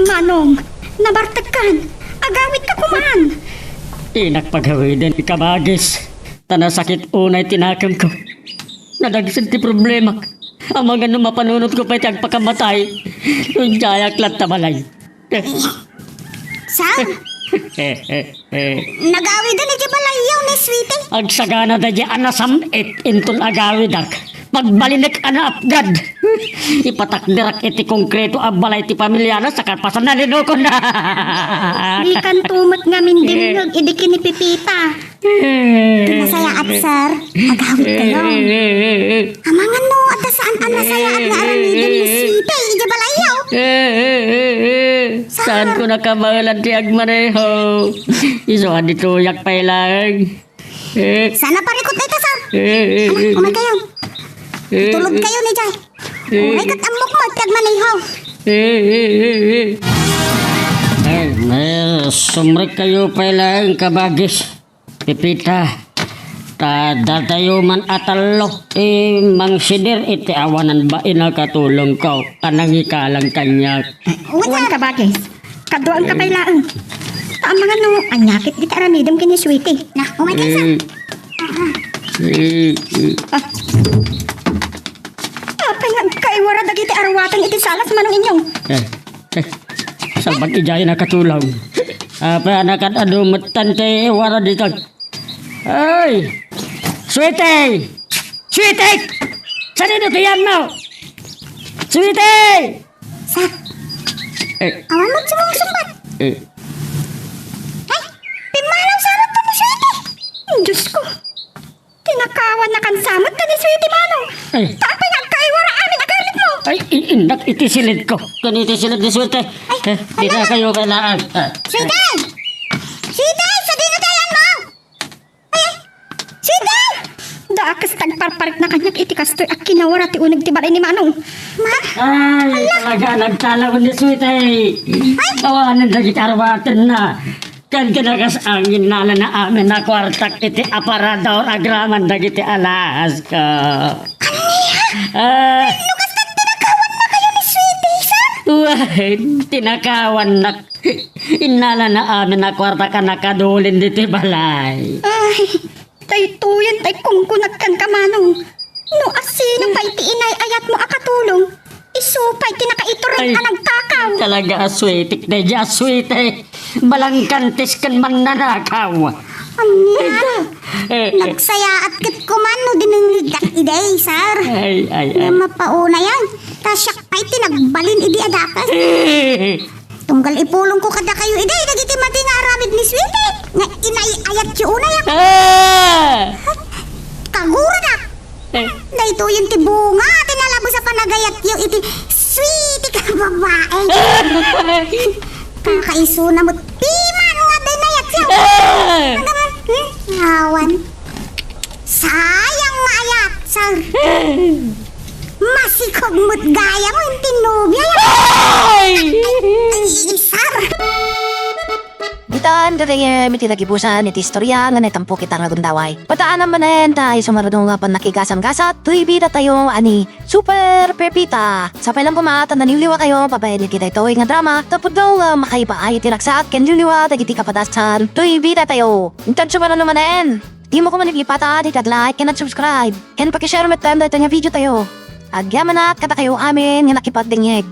Manong, nabartagkan. Agawit ka kuman. Inakpagawin di kabagis. Tanasakit unay tinakam ko. Nadagsin ti problema. Ang mga mapanunod ko pa iti agpakamatay. Yung jayak lang tamalay. Saan? Nagawi din iti balayaw ni Sweetie. Agsagana da di anasam intun agawidak. Pagbalinik ana apgad. Ipatakdirak iti konkreto abalay ti pamilyana sa karpasan na linukon na. Di kan tumat nga mindimnog, idi kini Pipita. Nasayaat, sir. Agawit kayo. Amangan no, at saan ang nasayaat nga aramidan ni Sweetie, ija balayaw. Saan ko nakabalan ti agmaneho? Iso ka dito yak pa lang. Sana parikot na ito, sir. Anak, umay kayo. Tulog kayo ni Jai. Umay kat amok mo, tagmanihaw. Sumrik kayo pa lang kabagis. Pipita. Datayo man atalo. Mang sidir iti awanan ba inakatulong ko. Anang ikalang kanyak. Uwan ka bagay. Kaduan ka pailaan. Tama nga no, anyakit di aramidam kini Sweetie. Na, umay kayo, sir. Apay nga kaiwara dagiti arwatan iti salas manong inyong. Sabat ijay nakatulong. Apa anakan adumetan te wara dito. Ay! Sweetie! Sweetie! Saan ito tiyan mo? Sweetie! Sir, awan mo sumbat. Ay, pimanaw sarap ka mo, Sweetie. Diyos ko. Tinakawan na kansamot ka ni Sweetie Manong. Ay. Tapay nga kaiwara amin agalit mo. Ay, indak itisilid ko. Ganito silid ni Sweetie. Di na kayo kailangan. Sweetie! Sweetie, sa dinatayan mo! Ay, Sweetie! Daakas tagparparit na kanyak iti kastoy at kinawara ti unag ti balay ni Manong. Ma, Ay, talaga nagtalaw ni Sweetie. Tawanan na gitarwatan na. Kan kinakas angin nala na amin na kwartak iti aparador agraman na giti alas ka. lukas ka tinakawan na kayo ni Sweetie, sir. Wah, tinakawan na. Inala na amin na kwarta ka nakadulin diti balay. Ay, tay tuyan tay kungkunat kan ka Manong. No asino pa'y ti inay ayat mo akatulong. Isupay tinakaiturang Ay. ka nagtakaw. Talaga aswetik na di aswete. Balang kantis kan man nanakaw. Anya, nagsaya at kit kumano dinungigat iday, sir. Ay. Nga mapauna yan. Tasyak pa'y tinagbalin idi adakas. Tunggal ipulong ko kada kayo iday, nagiti mati nga aramid ni Sweetie. Nga inayayat yung una yan. Kagura na. Dahito yung tibunga, tinalabo sa panagayat yung iti Sweetie ka babae. Kakaisuna mo, piman nga dinayat siya. Awan. Sayang nga ayat, sir. Masikog mo't gaya mo yung tinubya yan. Ay, sir. Bitaan dari miti tagipusan iti istorya nga netampo kita nga gundaway. Pataan naman tayo sumaradong nga pan nakigasam-gasat. Tuy bida tayo ani Super Pepita. Sa pailang pumata naniliwa kayo pabayad kita ito nga drama. Tapos daw makaiba ay tinaksak ken liliwa dagiti kapadasan. Tuy bida tayo. Intan sumara naman. Di mo ko manilipata di tag-like ken subscribe. Ken pakishare met tanda ito nga video tayo. Agyaman at kata kayo amin nga nakipagdingig.